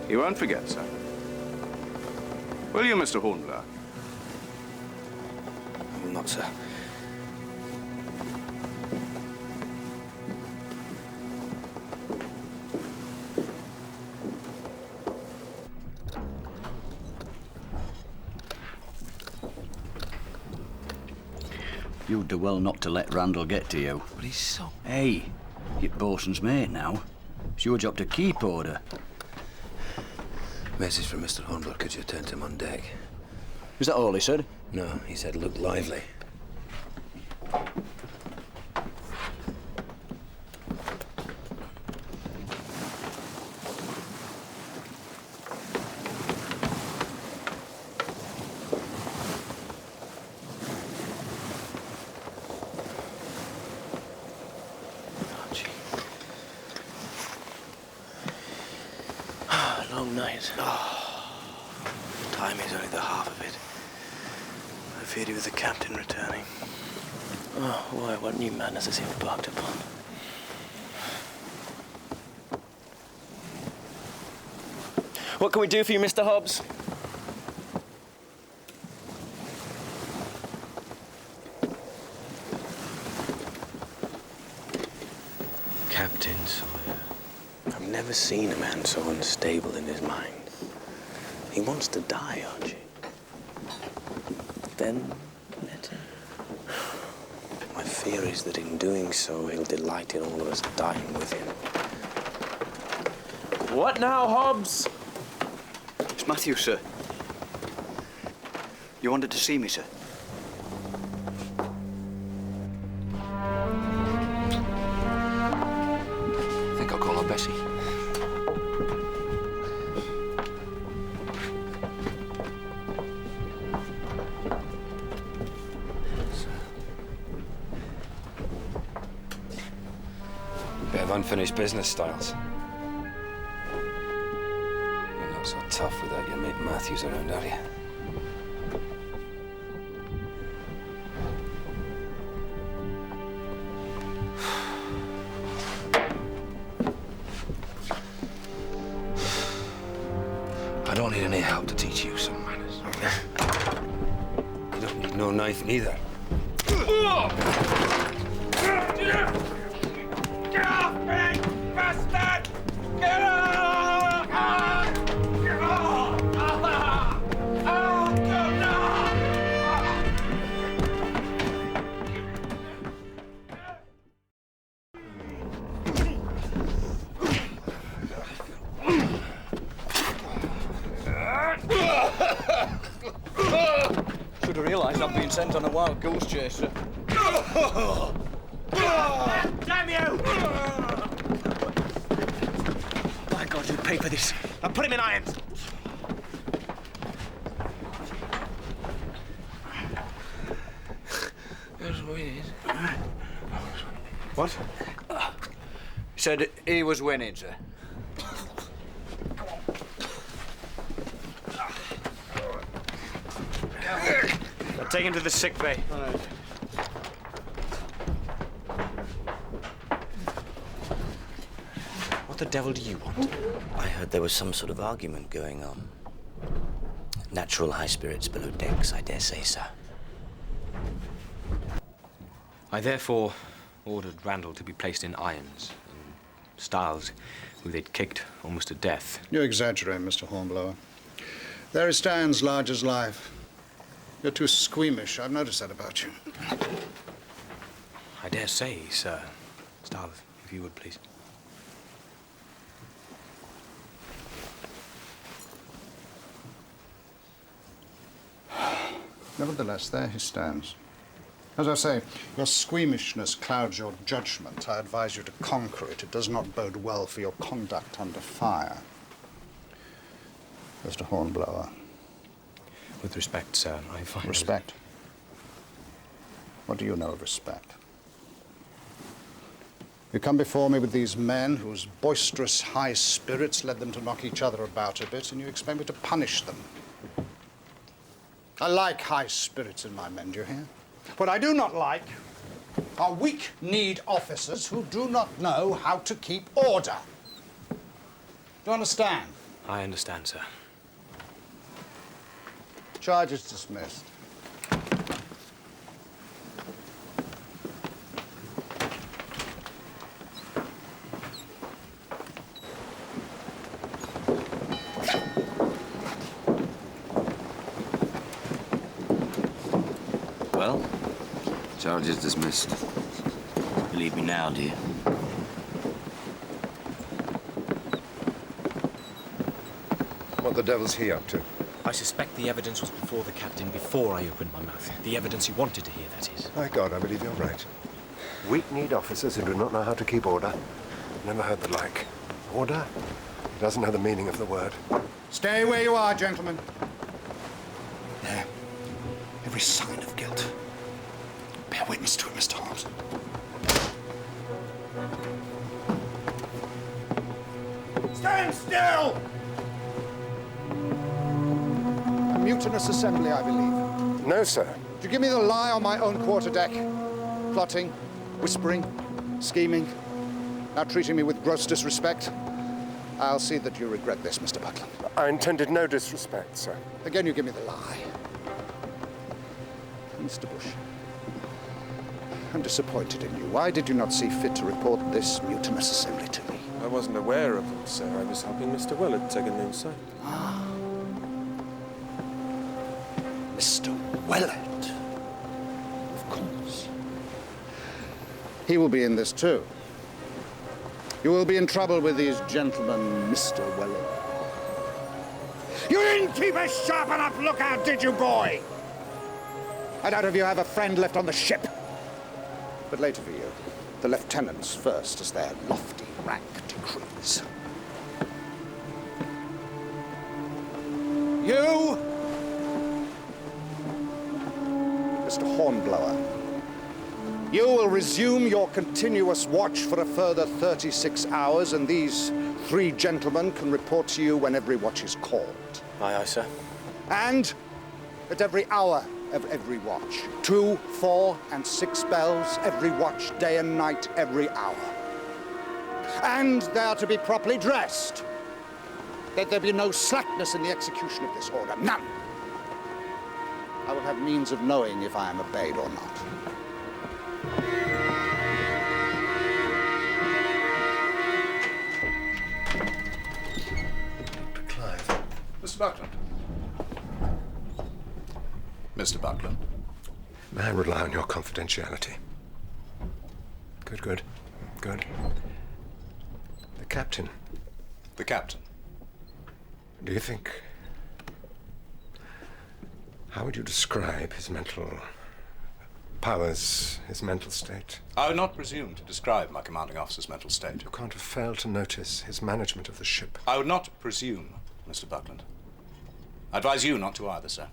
P: You won't forget, sir. Will you, Mr. Hornblower?
H: I will not, sir.
K: You'd do well not to let Randall get to you.
H: But he's so...
K: Hey, you're bosun's mate now. It's your job to keep order.
M: Message from Mr. Hornblower. Could you attend to him on deck?
K: Is that all he said?
M: No, he said look lively.
H: Long night. Oh, time is only the half of it. I feared he was the captain returning. Oh, why, what new madness has he embarked upon?
I: What can we do for you, Mr. Hobbs?
H: Captain Sawyer. I've never seen a man so unstable in his mind. He wants to die, Archie. Then let him. My fear is that in doing so, he'll delight in all of us dying with him.
I: What now, Hobbs?
L: It's Matthew, sir. You wanted to see me, sir?
M: I think I'll call her Bessie.
B: Bit of unfinished business, Styles. You're not so tough without your mate Matthews around, are you?
M: I don't need any help to teach you some manners.
B: You don't need no knife neither.
F: Get off me, bastard! Get off! Get off! Oh, God, no!
L: Should have realised I'm being sent on a wild goose chase, sir.
N: Damn you!
L: My God, you pay for this.
N: Now put him in irons.
L: What? He said he was winning, sir.
O: Now take him to the sick bay.
C: What the devil do you want?
K: I heard there was some sort of argument going on. Natural high spirits below decks, I dare say, sir.
H: I therefore ordered Randall to be placed in irons, and Styles, who they'd kicked almost to death.
E: You exaggerate, Mr. Hornblower. There he stands, large as life. You're too squeamish. I've noticed that about you.
H: I dare say, sir. Styles, if you would, please.
E: Nevertheless, there he stands. As I say, your squeamishness clouds your judgment. I advise you to conquer it. It does not bode well for your conduct under fire. Mr. Hornblower.
H: With respect, sir, I find...
E: Respect? What do you know of respect? You come before me with these men whose boisterous high spirits led them to knock each other about a bit, and you expect me to punish them. I like high spirits in my men, do you hear? What I do not like are weak-kneed officers who do not know how to keep order. Do you understand?
H: I understand, sir.
E: Charge is dismissed.
K: Well?
M: Charge is dismissed.
K: Believe me now, do you?
J: What the devil's he up to?
C: I suspect the evidence was before the captain, before I opened my mouth. The evidence you wanted to hear, that is.
J: My God, I believe you're right. Weak-kneed officers who do not know how to keep order. Never heard the like. Order? He doesn't know the meaning of the word.
E: Stay where you are, gentlemen. There. Every sign of guilt. Bear witness to it, Mr. Holmes. Stand still! A mutinous assembly, I believe.
J: No, sir.
E: Did you give me the lie on my own quarterdeck? Plotting, whispering, scheming, now treating me with gross disrespect? I'll see that you regret this, Mr. Buckland.
J: I intended no disrespect, sir.
E: Again, you give me the lie. Mr. Bush, I'm disappointed in you. Why did you not see fit to report this mutinous assembly to me?
G: I wasn't aware of them, sir. I was helping Mr. Willard take a new site.
E: Mr. Willard. Of course. He will be in this too. You will be in trouble with these gentlemen, Mr. Willard. You didn't keep a sharp enough lookout, did you, boy? I doubt if you have a friend left on the ship. But later for you. The lieutenants first, as their lofty rank decrees. You, Mr. Hornblower, you will resume your continuous watch for a further 36 hours, and these 3 gentlemen can report to you when every watch is called.
H: Aye, aye, sir.
E: And at every hour of every watch. 2, 4, and 6 bells, every watch, day and night, every hour. And they are to be properly dressed. Let there be no slackness in the execution of this order. None. I will have means of knowing if I am obeyed or not.
P: Dr. Clive. Mr. Buckland. Mr. Buckland.
J: May I rely on your confidentiality? Good, good, good. The captain.
P: The captain.
J: Do you think... How would you describe his mental powers, his mental state?
P: I would not presume to describe my commanding officer's mental state.
J: You can't have failed to notice his management of the ship.
P: I would not presume, Mr. Buckland. I advise you not to either, sir.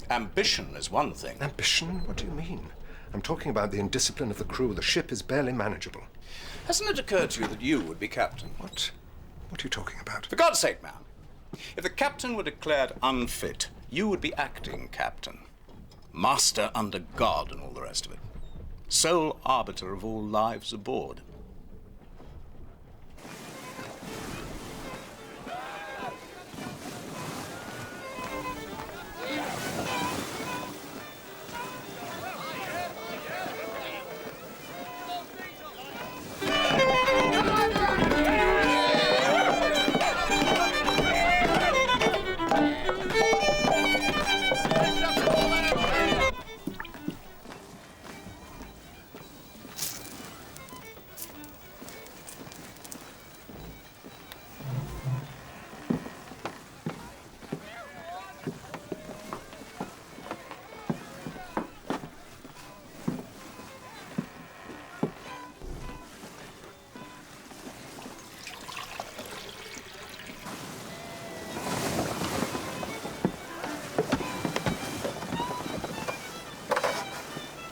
P: Ambition is one thing.
J: Ambition? What do you mean? I'm talking about the indiscipline of the crew. The ship is barely manageable.
P: Hasn't it occurred to you that you would be captain?
J: What? What are you talking about?
P: For God's sake, man. If the captain were declared unfit, you would be acting captain. Master under God and all the rest of it. Sole arbiter of all lives aboard.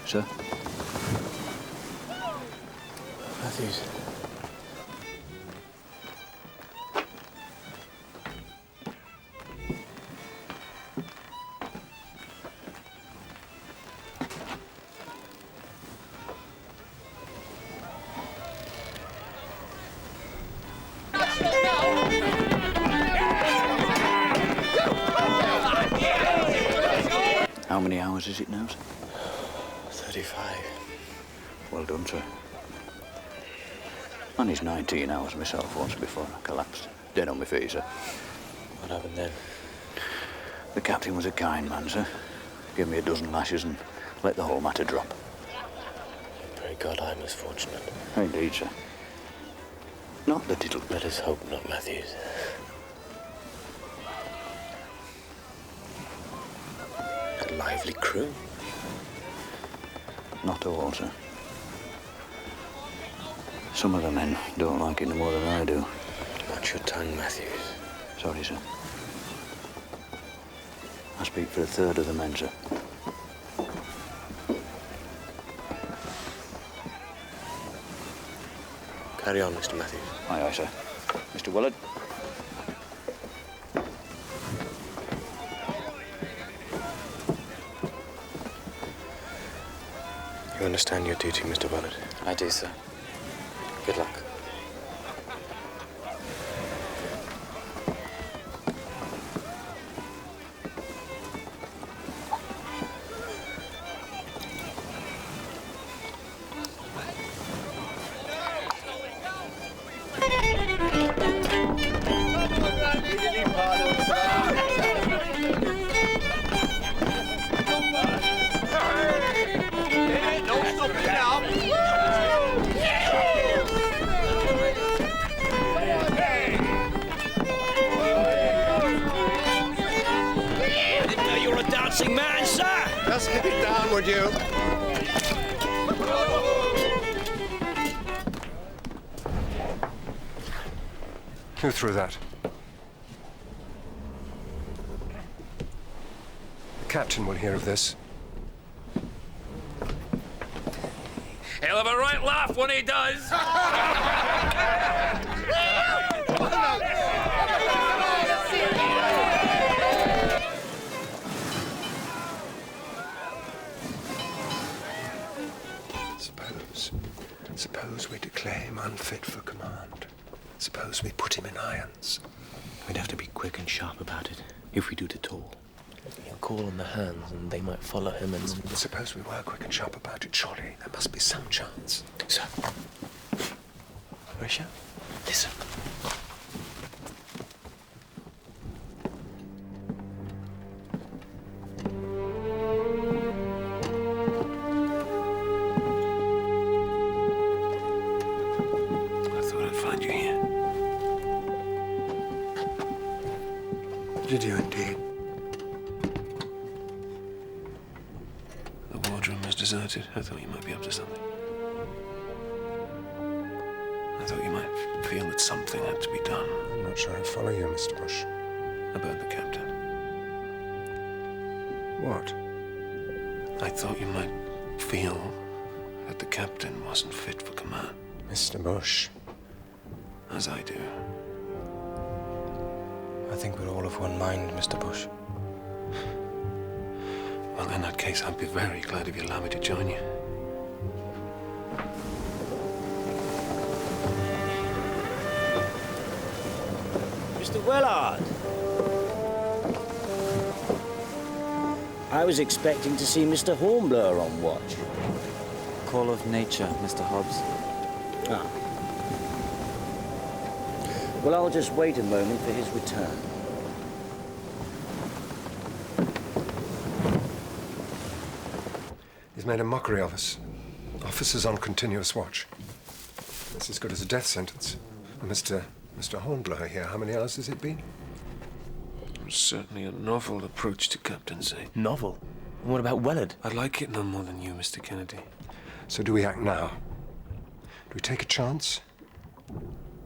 K: Sir?
H: Matthews.
K: How many hours is it now, sir?
H: 35.
K: Well done, sir. Managed 19 hours myself once before I collapsed. Dead on my feet, sir.
H: What happened then?
K: The captain was a kind man, sir. Gave me a dozen lashes and let the whole matter drop.
H: Pray God I was fortunate.
K: Indeed, sir. Not that it'll...
H: Let us hope not, Matthews. A lively crew.
K: Not all, sir. Some of the men don't like it no more than I do.
H: Watch your tongue, Matthews.
K: Sorry, sir. I speak for a third of the men, sir.
H: Carry on, Mr. Matthews.
K: Aye, aye, sir. Mr. Willard.
H: You understand your duty, Mr. Willard?
R: I do, sir. Good luck.
Q: forward, you!
J: Who threw that? The captain will hear of this.
F: He'll have a right laugh when he does.
J: Suppose we declare him unfit for command. Suppose we put him in irons.
H: We'd have to be quick and sharp about it, if we do it at all.
I: He'll call on the hands, and they might follow him and...
J: Suppose we were quick and sharp about it, surely there must be some chance.
H: Sir. Horatio, listen.
J: Did you indeed?
G: The wardroom was deserted. I thought you might be up to something. I thought you might feel that something had to be done.
J: I'm not sure I follow you, Mr. Bush.
G: About the captain.
J: What?
G: I thought you might feel that the captain wasn't fit for command.
J: Mr. Bush.
G: As I do.
H: I think we're all of one mind, Mr. Bush.
G: Well, in that case, I'd be very glad if you allow me to join you.
K: Mr. Wellard. I was expecting to see Mr. Hornblower on watch.
R: Call of nature, Mr. Hobbs.
K: Ah. Well, I'll just wait a moment for his return.
J: He's made a mockery of us. Officers on continuous watch. It's as good as a death sentence. And Mr. Hornblower here, how many hours has it been?
G: It's certainly a novel approach to captaincy.
I: Novel? And what about Wellard?
G: I like it no more than you, Mr. Kennedy.
J: So do we act now? Do we take a chance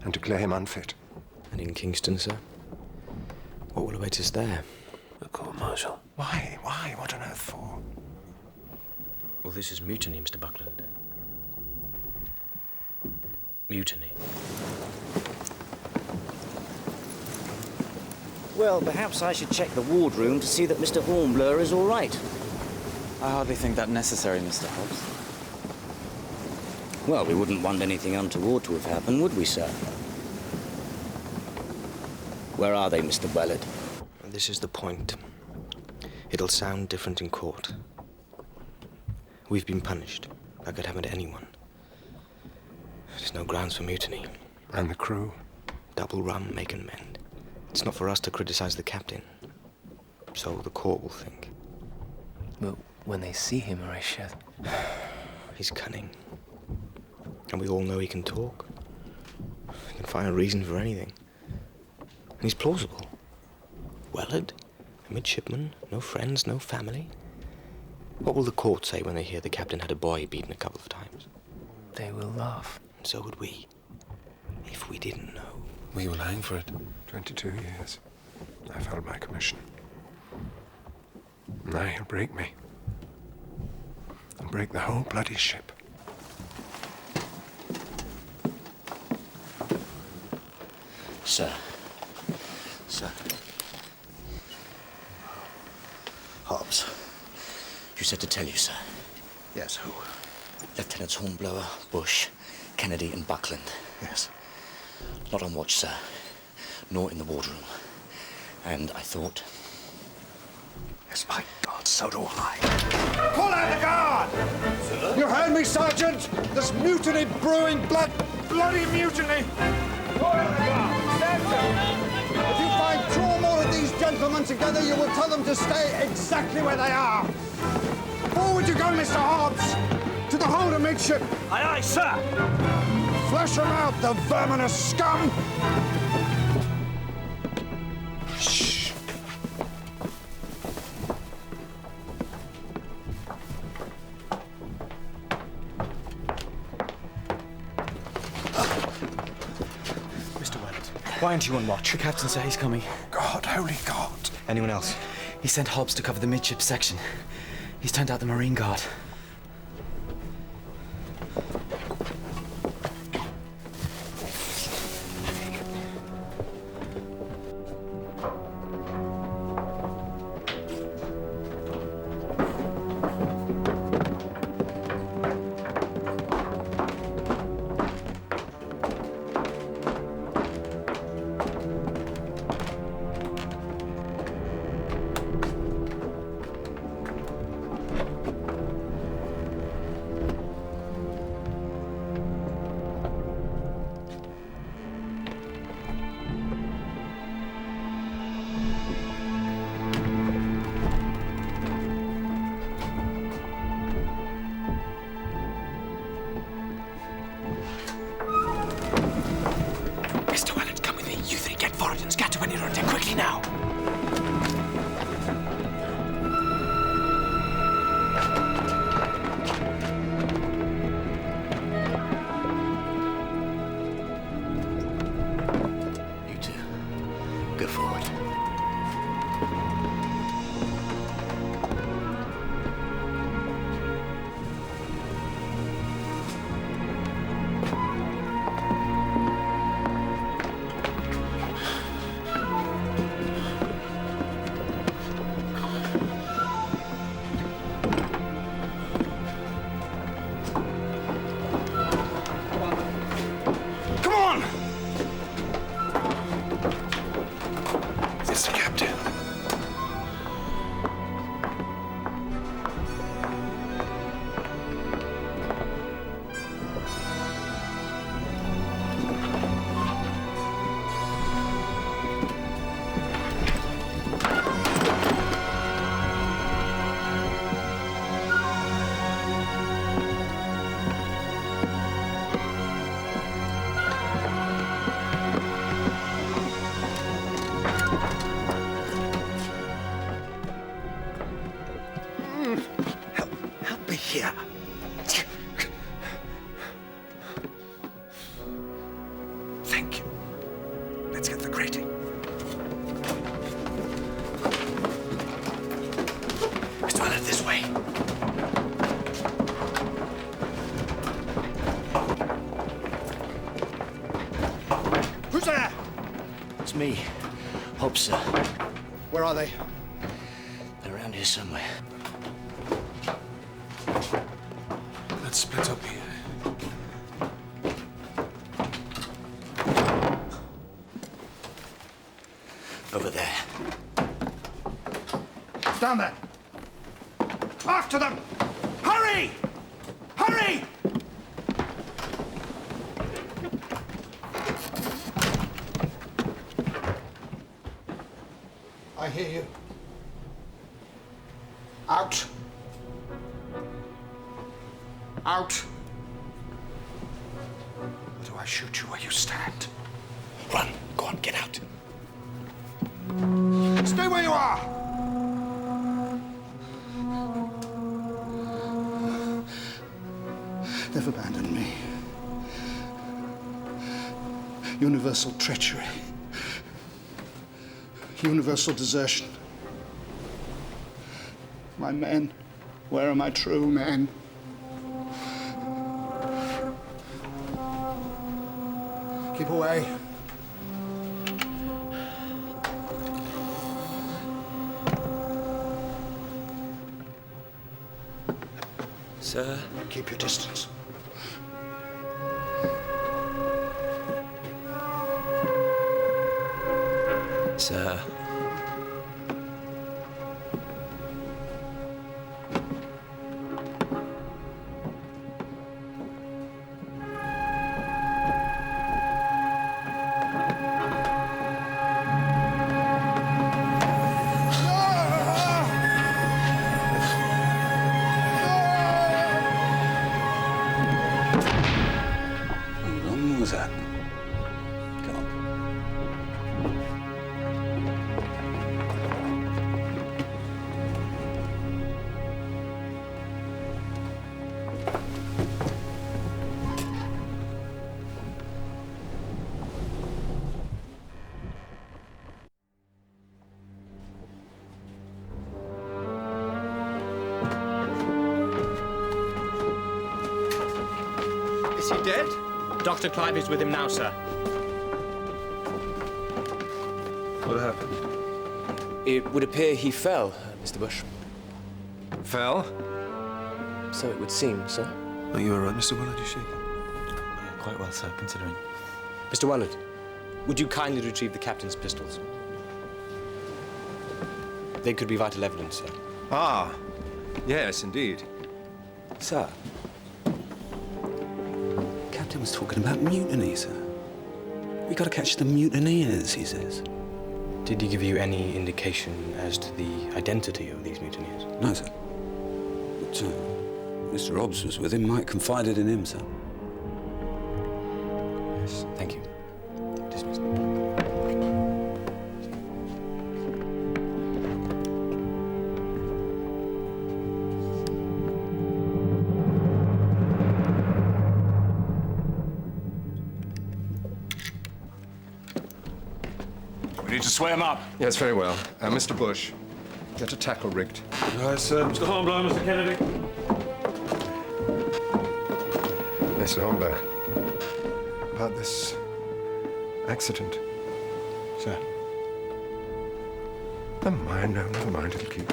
J: and declare him unfit?
H: And in Kingston, sir? What will await us there?
G: A court-martial.
J: Why? Why? What on earth for?
H: Well, this is mutiny, Mr. Buckland. Mutiny.
K: Well, perhaps I should check the wardroom to see that Mr. Hornblower is all right.
R: I hardly think that necessary, Mr. Hobbs.
K: Well, we wouldn't want anything untoward to have happened, would we, sir? Where are they, Mr. Wellard?
H: This is the point. It'll sound different in court. We've been punished. That could happen to anyone. There's no grounds for mutiny.
J: And the crew?
H: Double rum, make and mend. It's not for us to criticize the captain. So the court will think.
I: But when they see him, Horatio...
H: He's cunning. And we all know he can talk. He can find a reason for anything. And he's plausible. Wellard, a midshipman, no friends, no family. What will the court say when they hear the captain had a boy beaten a couple of times?
I: They will laugh.
H: And so would we. If we didn't know.
G: We will hang for it.
J: 22 years. I've held my commission. Now he'll break me. And break the whole bloody ship.
K: Sir. Sir. Hobbs. You said to tell you, sir.
J: Yes, who?
K: Lieutenants Hornblower, Bush, Kennedy and Buckland.
J: Yes.
K: Not on watch, sir. Nor in the wardroom. And I thought...
J: Yes, by God, so do I.
E: Pull out the guard! Sir? You heard me, Sergeant? There's mutiny brewing, bloody mutiny! Pull out the guard! Stand still! If you find two or more of these gentlemen together, you will tell them to stay exactly where they are. Forward you go, Mr. Hobbs! To the hold amidship!
N: Aye, aye, sir!
E: Flush them out, the verminous scum!
J: Shh.
C: Why aren't you on watch? The captain said he's coming.
J: God, holy God.
C: Anyone else? He sent Hobbs to cover the midship section. He's turned out the Marine Guard.
H: Mr. Welland, come with me. You three get forward and scatter when you're on deck quickly now.
K: You two, go forward.
Q: Come on!
H: It's the captain.
Q: Help me here.
H: Thank you. Let's get the grating. Mr. Welland, this way.
E: Who's there?
K: It's me, Hobbs, sir.
E: Where are they?
K: They're around here somewhere.
G: Let's split up here.
K: Over there.
E: Down there. After them! Hurry! Hurry! I hear you. Out. Out. Or do I shoot you where you stand?
H: Run. Go on, get out.
E: Stay where you are! They've abandoned me. Universal treachery. Universal desertion. My men. Where are my true men? Keep away.
H: Sir?
E: Keep your distance.
H: Sir?
P: How long was that? Come on.
Q: Is he dead?
O: Dr. Clive is with him now, sir.
G: What happened?
H: It would appear he fell, Mr. Bush.
J: Fell?
H: So it would seem, sir.
G: Are you all right, Mr. Willard? You shaking?
R: Quite well, sir, considering.
H: Mr. Willard, would you kindly retrieve the captain's pistols? They could be vital evidence, sir.
J: Ah, yes, indeed.
M: Sir, Captain was talking about mutiny, sir. We gotta catch the mutineers, he says.
H: Did he give you any indication as to the identity of these mutineers?
M: No, sir. But Mr. Hobbs was with him. Mike confided in him, sir.
H: Yes, thank you. Dismissed.
P: We need to sway him up.
J: Yes, very well. Mr. Bush, get a tackle rigged.
G: Right, sir. Mr. Hornblower, Mr. Kennedy.
J: Mr. Hornblower, about this accident.
H: Sir.
J: Never mind, no, never mind, it'll keep.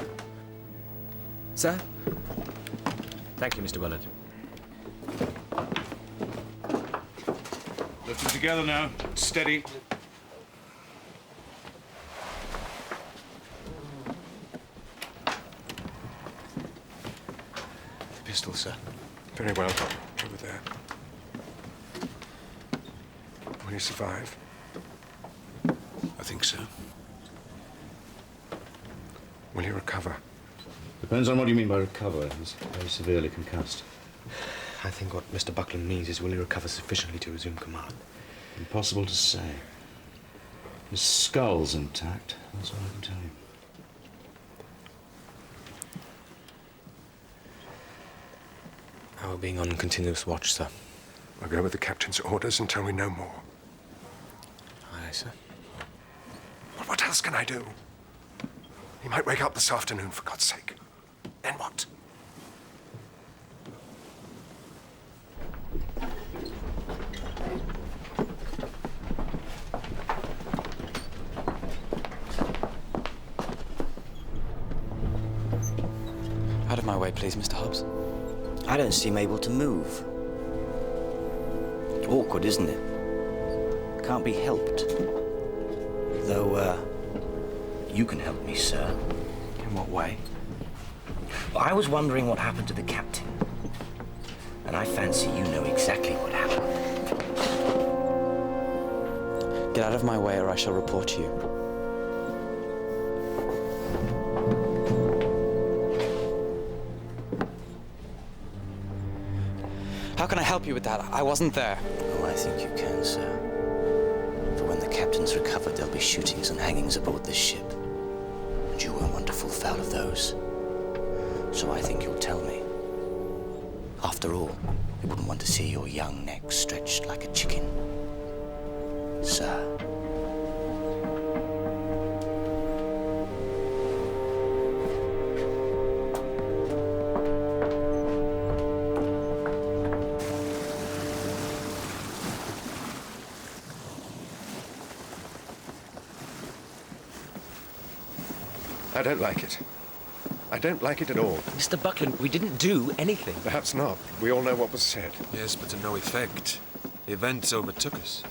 H: Sir? Thank you, Mr. Willard.
P: Lift him together now. Steady.
H: The pistol, sir.
J: Very well. Over there. Will he survive?
P: I think so.
J: Will he recover?
P: Depends on what you mean by recover. He's very severely concussed.
H: I think what Mr. Buckland means is will he recover sufficiently to resume command?
P: Impossible to say. His skull's intact. That's all I can tell you.
H: Our being on continuous watch, sir.
J: I'll go with the captain's orders until we know more.
H: Aye, sir.
J: But what else can I do? He might wake up this afternoon, for God's sake. Then what?
R: Out of my way, please, Mr. Hobbs.
K: I don't seem able to move. Awkward, isn't it? Can't be helped. Though, you can help me, sir.
H: In what way?
K: Well, I was wondering what happened to the captain. And I fancy you know exactly what happened.
R: Get out of my way or I shall report you. How can I help you with that? I wasn't there.
K: Oh, I think you can, sir. For when the captain's recovered, there'll be shootings and hangings aboard this ship. And you won't want to fall foul of those. So I think you'll tell me. After all, you wouldn't want to see your young neck stretched like a chicken. Sir.
J: I don't like it. I don't like it at all.
H: Mr. Buckland, we didn't do anything.
J: Perhaps not. We all know what was said.
G: Yes, but to no effect. The events overtook us.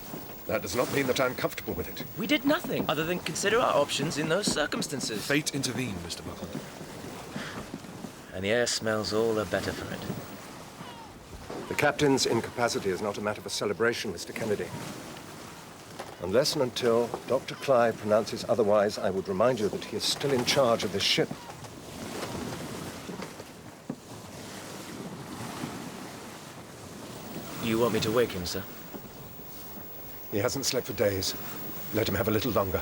J: That does not mean that I'm comfortable with it.
N: We did nothing other than consider our options in those circumstances.
G: Fate intervened, Mr. Buckland.
N: And the air smells all the better for it.
J: The captain's incapacity is not a matter for celebration, Mr. Kennedy. Unless and until Dr. Clive pronounces otherwise, I would remind you that he is still in charge of this ship.
N: You want me to wake him, sir?
J: He hasn't slept for days. Let him have a little longer.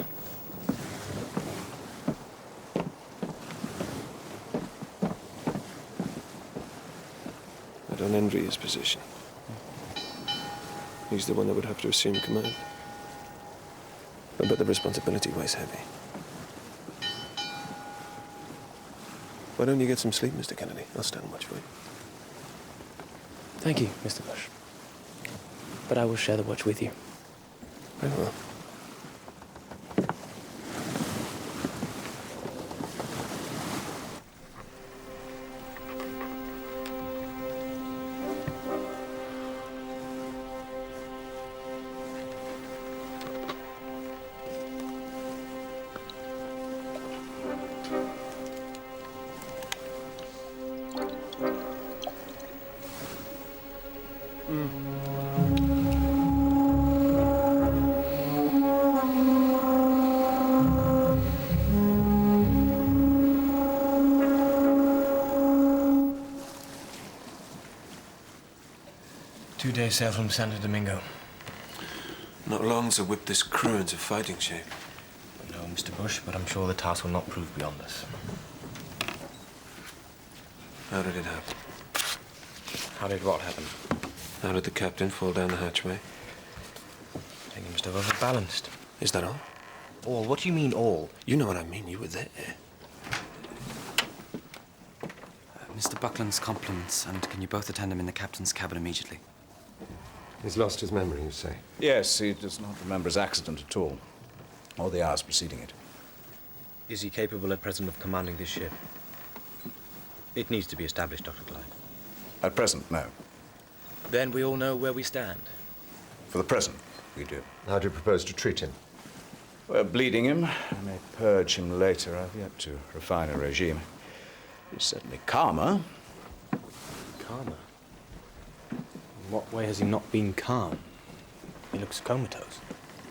G: I don't envy his position. He's the one that would have to assume command. I bet the responsibility weighs heavy. Why don't you get some sleep, Mr. Kennedy? I'll stand watch for you.
H: Thank you, Mr. Bush. but I will share the watch with you.
J: Very well.
H: Two-day sail from Santo Domingo.
G: Not long to whip this crew into fighting shape.
H: No, Mr. Bush, but I'm sure the task will not prove beyond us.
G: How did it happen?
H: How did what happen?
G: How did the captain fall down the hatchway?
H: I think he must have overbalanced.
G: Is that all?
H: All? What do you mean, all?
G: You know what I mean. You were there.
R: Mr. Buckland's compliments, and can you both attend him in the captain's cabin immediately?
J: He's lost his memory, you say?
P: Yes, he does not remember his accident at all, or the hours preceding it.
H: Is he capable at present of commanding this ship? It needs to be established, Dr. Clive.
P: At present, no.
H: Then we all know where we stand.
P: For the present, we do.
J: How do you propose to treat him?
P: We're bleeding him. I may purge him later. I've yet to refine a regime. He's certainly calmer.
H: Calmer? In what way has he not been calm? He looks comatose.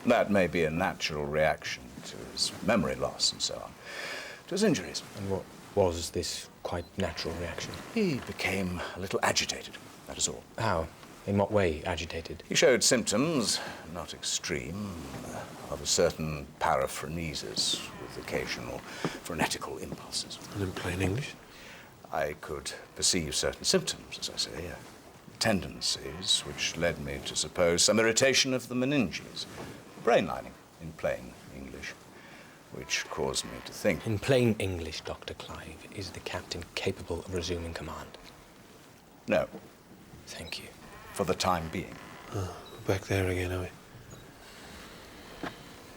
P: That may be a natural reaction to his memory loss and so on, to his injuries.
H: And what was this quite natural reaction?
P: He became a little agitated, that is all.
H: How? In what way agitated?
P: He showed symptoms, not extreme, of a certain paraphrenesis with occasional frenetical impulses.
G: And in plain English?
P: I could perceive certain symptoms, as I say, tendencies, which led me to suppose some irritation of the meninges, brain lining, in plain English, which caused me to think.
H: In plain English, Dr. Clive, is the captain capable of resuming command?
P: No.
H: Thank you.
P: For the time being.
G: Oh, back there again, are we?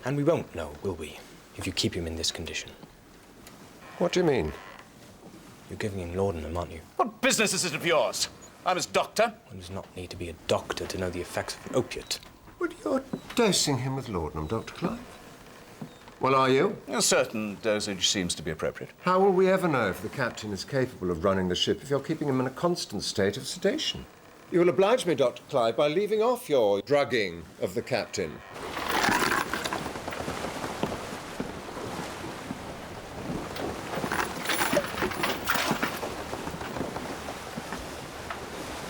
H: And we won't know, will we, if you keep him in this condition?
J: What do you mean?
H: You're giving him laudanum, aren't you?
P: What business is it of yours? I'm his doctor.
H: One does not need to be a doctor to know the effects of an opiate.
J: But you're dosing him with laudanum, Dr. Clive. Well, are you?
P: A certain dosage seems to be appropriate.
J: How will we ever know if the captain is capable of running the ship if you're keeping him in a constant state of sedation? You will oblige me, Dr. Clive, by leaving off your drugging of the captain.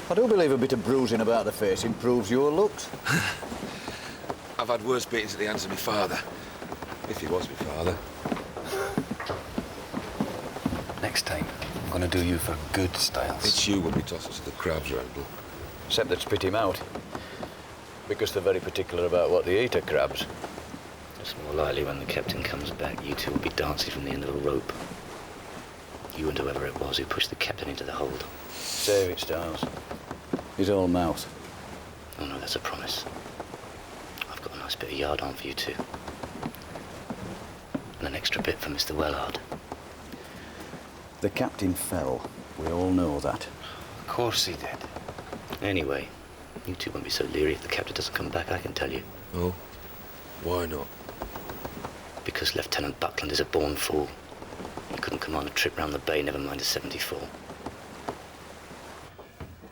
L: I do believe a bit of bruising about the face improves your looks.
B: I've had worse beatings at the hands of my father. If he was my father. Next time, I'm gonna do you for good, Styles. It's you when we toss us to the crabs, Randall.
L: Except that spit him out. Because they're very particular about what they eat at crabs.
K: It's more likely when the captain comes back, you two will be dancing from the end of a rope. You and whoever it was who pushed the captain into the hold.
L: Save it, Styles. He's all mouth.
K: Oh no, that's a promise. I've got a nice bit of yard on for you two. And an extra bit for Mr. Wellard.
L: The captain fell. We all know that.
K: Of course he did. Anyway, you two won't be so leery if the captain doesn't come back, I can tell you.
G: Oh? Why not?
K: Because Lieutenant Buckland is a born fool. He couldn't command a trip round the bay, never mind a 74.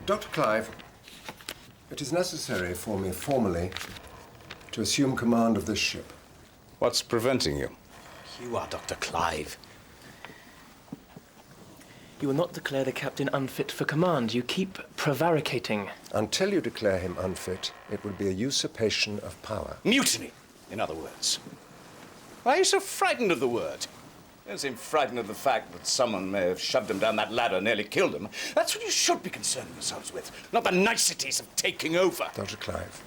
J: Dr. Clive, it is necessary for me formally to assume command of this ship.
P: What's preventing you?
H: You are Dr. Clive. You will not declare the captain unfit for command. You keep prevaricating.
J: Until you declare him unfit, it will be a usurpation of power.
P: Mutiny, in other words. Why are you so frightened of the word? You don't seem frightened of the fact that someone may have shoved him down that ladder and nearly killed him. That's what you should be concerning yourselves with, not the niceties of taking over.
J: Dr. Clive,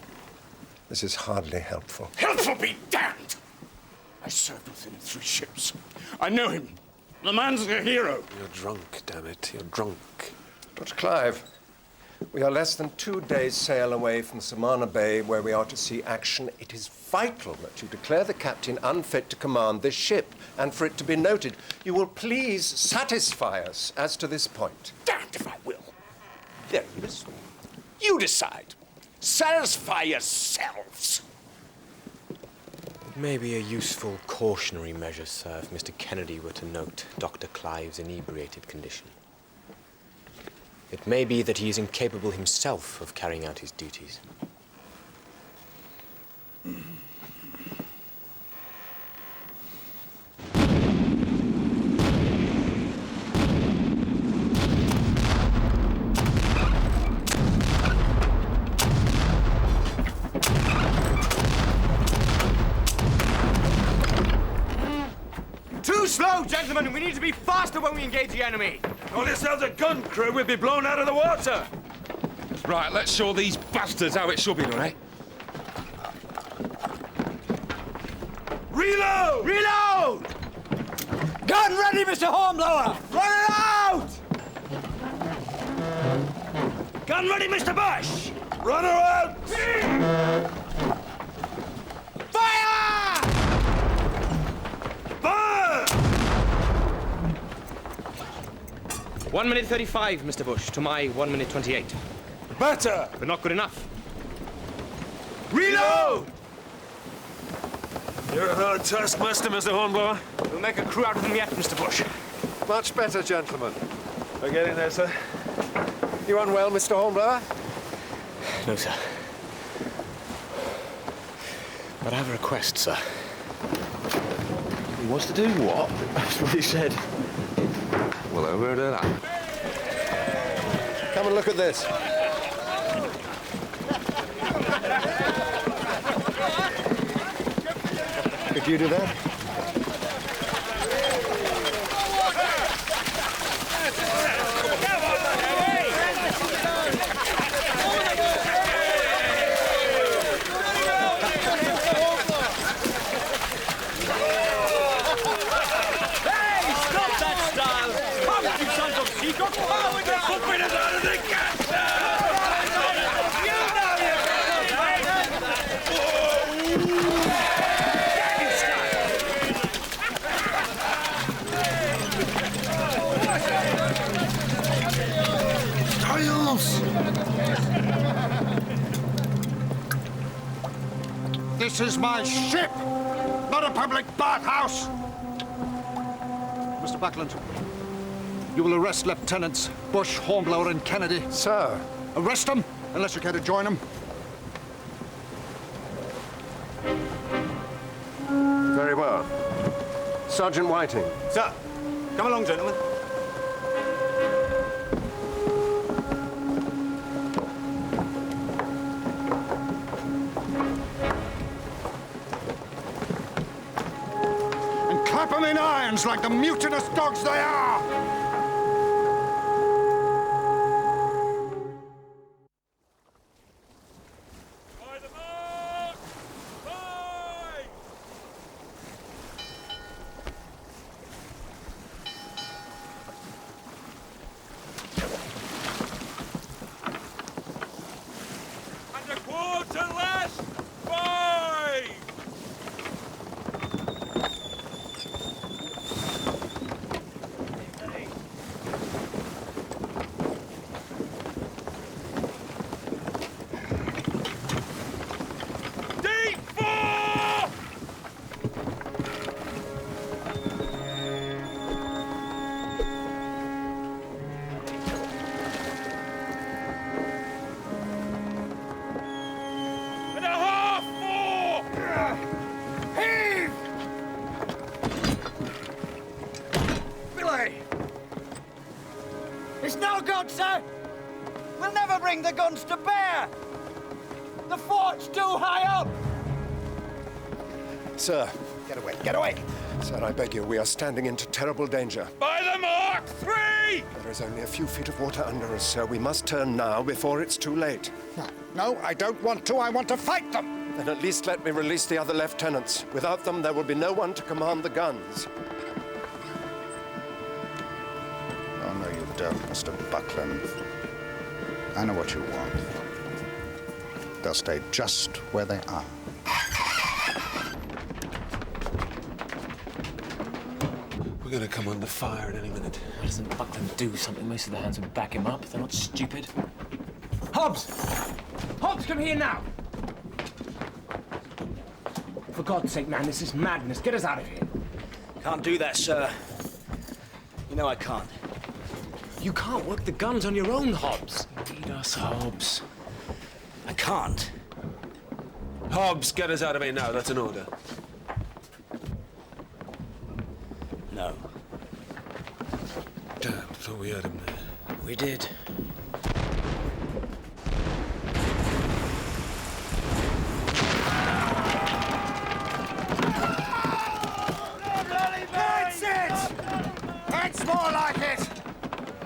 J: this is hardly helpful.
P: Helpful be damned! I served with him in 3 ships. I know him. The man's a hero.
G: You're drunk, damn it. You're drunk.
J: Dr. Clive, We are less than 2 days' sail away from Samana Bay, where we are to see action. It is vital that you declare the captain unfit to command this ship, and for it to be noted, you will please satisfy us as to this point.
Q: Damned if I will. There it is. You decide. Satisfy yourselves.
H: It may be a useful cautionary measure, sir, if Mr. Kennedy were to note Dr. Clive's inebriated condition. It may be that he is incapable himself of carrying out his duties.
N: Too slow, gentlemen! We need to be faster when we engage the enemy!
F: All this other gun crew will be blown out of the water! Right, let's show these bastards how it should be done, eh? Reload!
N: Reload! Gun ready, Mr. Hornblower! Run it out!
F: Gun ready, Mr. Bush! Run her out!
N: Fire!
F: Fire!
N: 1 minute 35, Mr. Bush, to my 1 minute 28.
F: Better!
N: But not good enough.
F: Reload! You're a hard taskmaster, Mr. Hornblower.
N: We'll make a crew out of them yet, Mr. Bush.
J: Much better, gentlemen.
F: We're getting there, sir.
J: You unwell, Mr. Hornblower?
H: No, sir. But I have a request, sir.
B: He wants to do what?
H: That's what he said.
B: Well, I've heard of that.
J: Come and look at this. Could you do that?
E: This is my ship, not a public bathhouse. Mr. Buckland, you will arrest Lieutenants Bush, Hornblower, and Kennedy.
J: Sir.
E: Arrest them, unless you care to join them.
J: Very well. Sergeant Whiting.
L: Sir, come along, gentlemen.
E: And clap them in irons like the mutinous dogs they are!
N: It's no good, sir. We'll never bring the guns to bear. The fort's too high up.
J: Sir. Get away, get away. Sir, I beg you, we are standing into terrible danger.
F: By the mark, 3!
J: There is only a few feet of water under us, sir. We must turn now before it's too late.
E: No, I don't want to. I want to fight them.
J: Then at least let me release the other lieutenants. Without them, there will be no one to command the guns.
E: Oh, no, you don't, Mr. Buckland. I know what you want. They'll stay just where they are.
G: We're gonna come under fire at any minute.
I: Why doesn't Buckland do something? Most of the hands would back him up. They're not stupid. Hobbs! Hobbs, come here now! For God's sake, man, this is madness. Get us out of here.
L: Can't do that, sir. You know I can't.
I: You can't work the guns on your own, Hobbs. Lead us, Hobbs.
L: I can't.
G: Hobbs, get us out of here now. That's an order.
L: No.
G: Damn, thought we had him there.
L: We did.
E: That's it! That's more like it!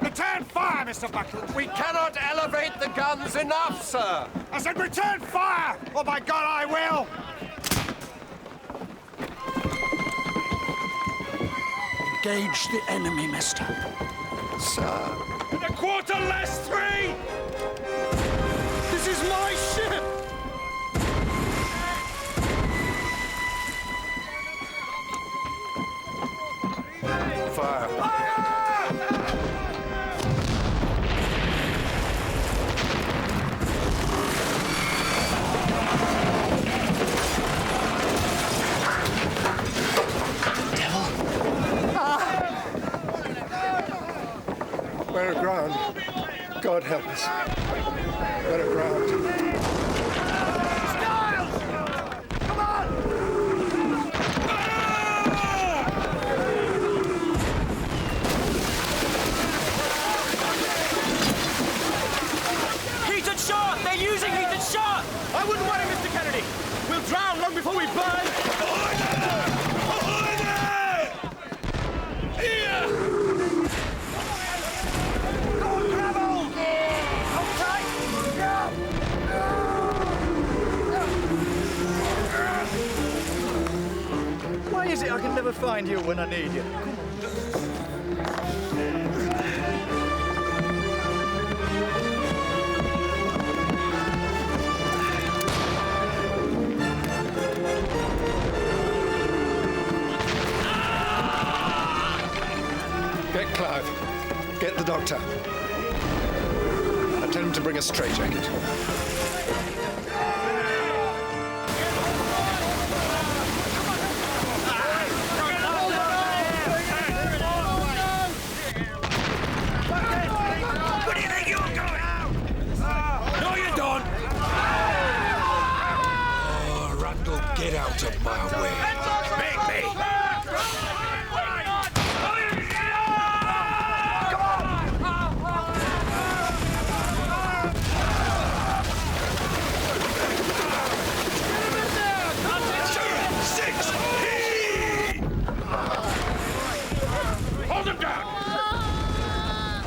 E: Return fire, Mr. Buckland!
J: We cannot elevate the guns enough, sir!
E: I said return fire! Oh, by God, I will! Engage the enemy, mister.
J: Sir.
F: And a quarter less 3!
E: This is my ship!
J: Fire. We're aground. God help us. We're aground.
I: Heated shot! They're using heated shot! I wouldn't worry, Mr. Kennedy. We'll drown long before we burn.
N: Why is it I can never find you when I need you?
J: Get Clive. Get the doctor. And tell him to bring a straitjacket.
F: Where do you think you're going? No, you don't!
B: Oh, Randall, get out of my way.
F: Make me! Hold him down!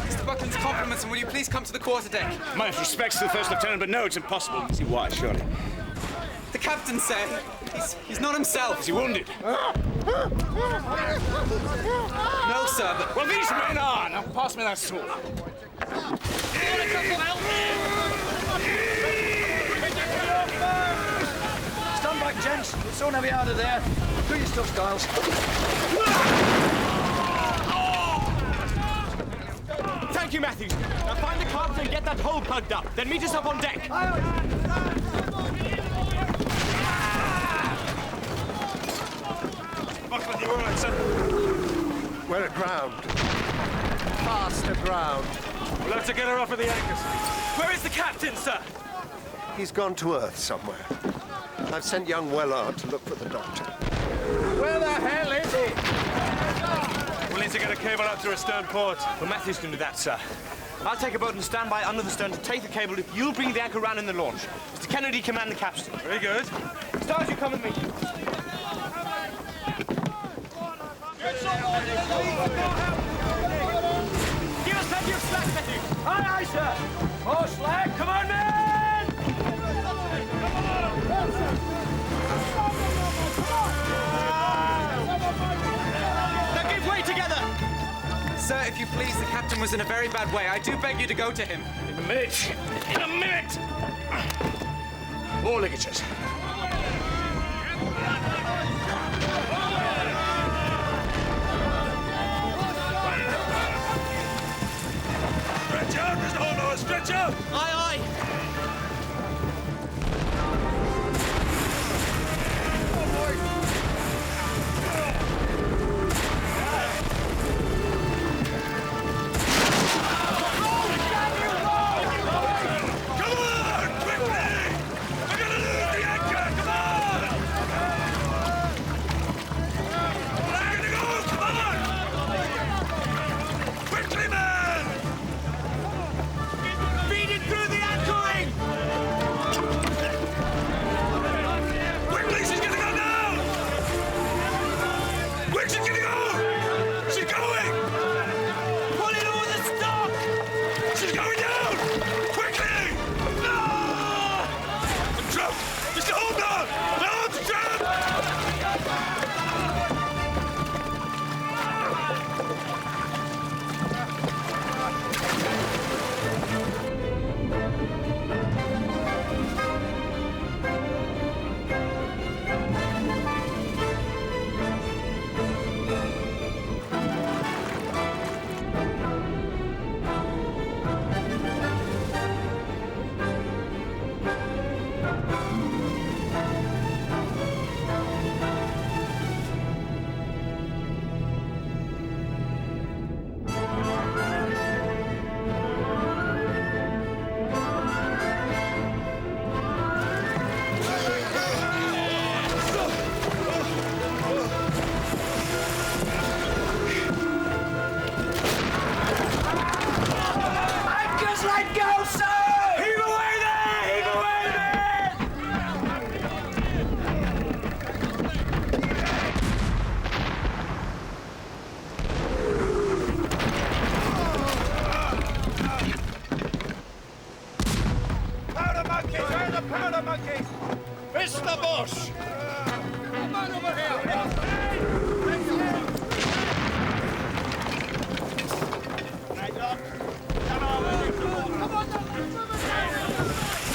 C: Mr. Buckland's compliments, and will you please come to the quarterdeck?
L: My respects to the first lieutenant, but no, it's impossible. See why, surely.
C: The captain said he's not himself.
L: Is he wounded?
C: No, sir, but...
L: Well, these men are. Now, pass me that sword.
N: Stand back, gents. We'll soon have you out of there. Do your stuff, Styles.
I: Thank you, Matthews. Now find the carpenter and get that hole plugged up. Then meet us up on deck.
G: Buckland, you all right, sir?
J: We're aground. Fast aground.
G: We'll have to get her off at the anchors.
I: Where is the captain, sir?
J: He's gone to Earth somewhere. I've sent young Wellard to look for the doctor.
N: Where the hell is he?
G: We'll need to get a cable out through a stern port.
H: Well, Matthews can do that, sir. I'll take a boat and stand by under the stern to take the cable if you'll bring the anchor round in the launch. Mr. Kennedy, command the capstan.
G: Very good.
H: Stars, you come with me. Give us plenty of slack, Matthews.
N: Aye, aye, sir. More slack. Come on, men!
C: Now give way together! Sir, if you please, the captain was in a very bad way. I do beg you to go to him.
H: In the
Q: minute. In a minute. More ligatures.
F: Stretch out, Mr. Hornblower, stretch out!
N: Aye, aye.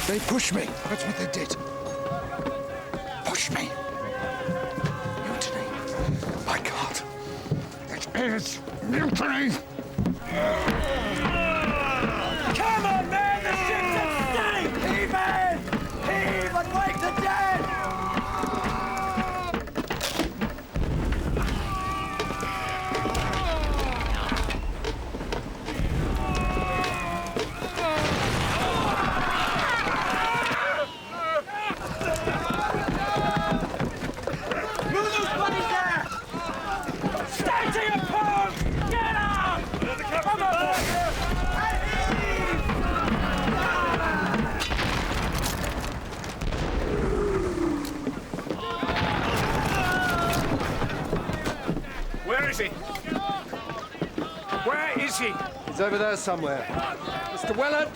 E: They pushed me. That's what they did. Push me. Mutiny. My God. It is mutiny.
N: Come on, man! The ship's at stake! Heave in! Heave and wake the dead! Move those bodies there! Stay to your post! Get out! Come on!
Q: Where is he? Where is he?
J: He's over there somewhere. Mr. Willard,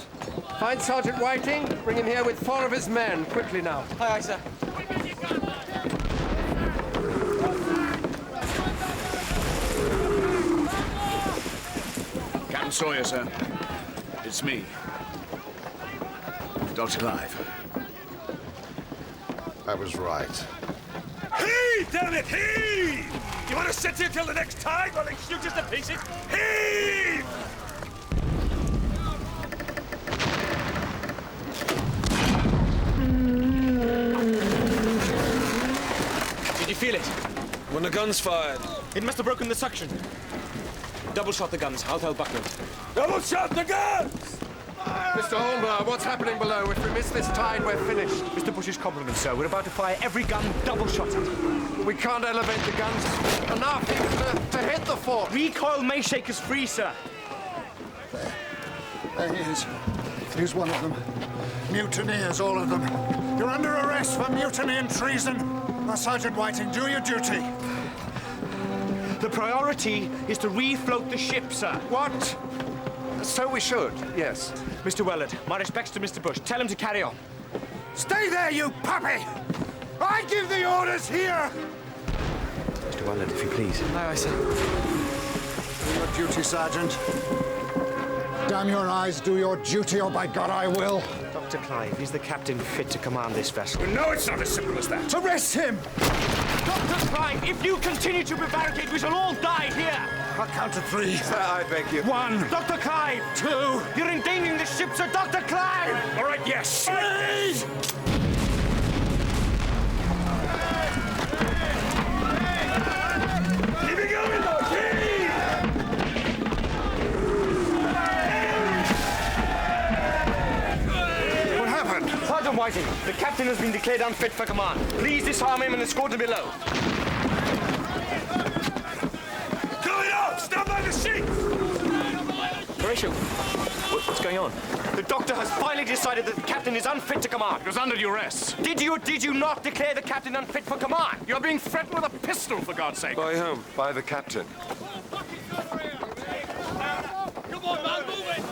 J: find Sergeant Whiting. Bring him here with 4 of his men. Quickly now.
C: Aye, aye, sir.
P: Captain Sawyer, sir. It's me. Dr. Clive.
S: I was right.
F: Heave, damn it, heave! You want to sit here till the next tide while they shoot us to pieces? Heave!
H: Did you feel it?
G: When the guns fired.
H: It must have broken the suction. Double shot the guns. I'll tell Buckland.
F: Double shot the guns!
J: Mr. Hornblower, what's happening below? If we miss this tide, we're finished.
O: Mr. Bush's compliments, sir. We're about to fire every gun double-shotted.
J: We can't elevate the guns enough even to hit the fort.
O: Recoil may shake us free, sir.
E: There he is. He's one of them. Mutineers, all of them. You're under arrest for mutiny and treason. Now, Sergeant Whiting, do your duty.
O: The priority is to refloat the ship, sir.
J: What? So we should, yes.
O: Mr. Wellard, my respects to Mr. Bush. Tell him to carry on.
E: Stay there, you puppy! I give the orders here!
H: Mr. Wellard, if you please.
C: Aye, aye, sir.
E: Do your duty, Sergeant. Damn your eyes, do your duty, or by God I will.
O: Dr. Clive, is the captain fit to command this vessel?
P: No, it's not as simple as that.
E: Arrest him!
I: Dr. Clive, if you continue to prevaricate, we shall all die here.
E: I'll count to 3.
J: Sir, I beg you.
E: 1.
I: Dr. Clive!
E: 2.
I: You're endangering the ship, Sir Dr. Clive!
P: All right, yes.
E: 3.
F: Keep it going, Marquis!
E: What happened?
I: Sergeant Whiting, the captain has been declared unfit for command. Please disarm him and escort him below.
F: Going up! Stand by the sheet!
I: Horatio, what's going on? The doctor has finally decided that the captain is unfit to command.
P: He was under duress.
I: Did you or did you not declare the captain unfit for command?
P: You're being threatened with a pistol, for God's sake.
J: By whom? By the captain.
N: Come on, man, move it!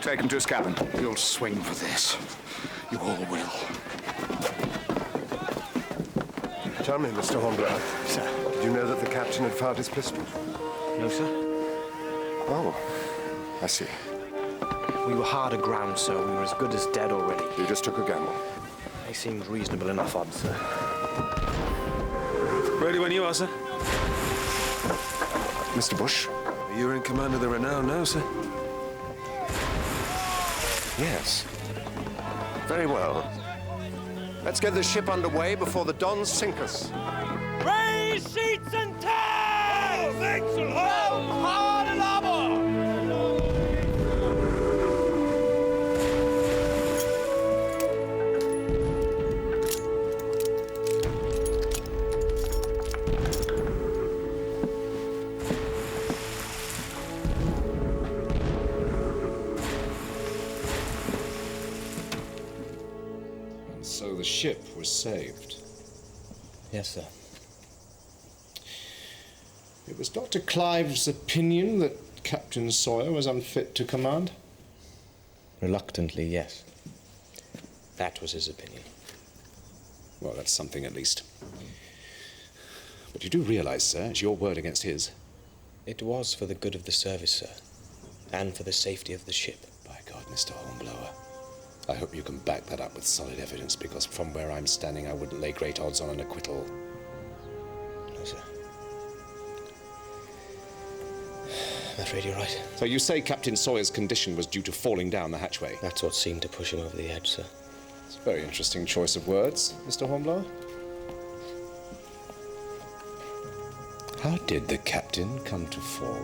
P: Take him to his cabin. You'll swing for this. You all will.
J: Tell me, Mr. Hornblower.
I: Sir.
J: Did you know that the captain had fired his pistol?
H: No, sir.
J: Oh, I see.
H: We were hard aground, sir. We were as good as dead already.
J: You just took a gamble.
H: They seemed reasonable enough odds, sir.
G: Ready when you are, sir.
J: Mr. Bush?
G: You're in command of the Renown now, sir?
J: Yes. Very well. Let's get the ship underway before the Dons sink us.
N: Raise sheets and tags! Helm hard and larboard!
D: So the ship was saved.
H: Yes, sir.
D: It was Dr. Clive's opinion that Captain Sawyer was unfit to command?
H: Reluctantly, yes. That was his opinion.
D: Well, that's something at least. But you do realize, sir, it's your word against his.
H: It was for the good of the service, sir. And for the safety of the ship.
D: By God, Mr. Hornblower. I hope you can back that up with solid evidence, because from where I'm standing, I wouldn't lay great odds on an acquittal.
H: No, sir. I'm afraid you're right.
D: So you say Captain Sawyer's condition was due to falling down the hatchway?
H: That's what seemed to push him over the edge, sir.
D: It's a very interesting choice of words, Mr. Hornblower. How did the captain come to fall?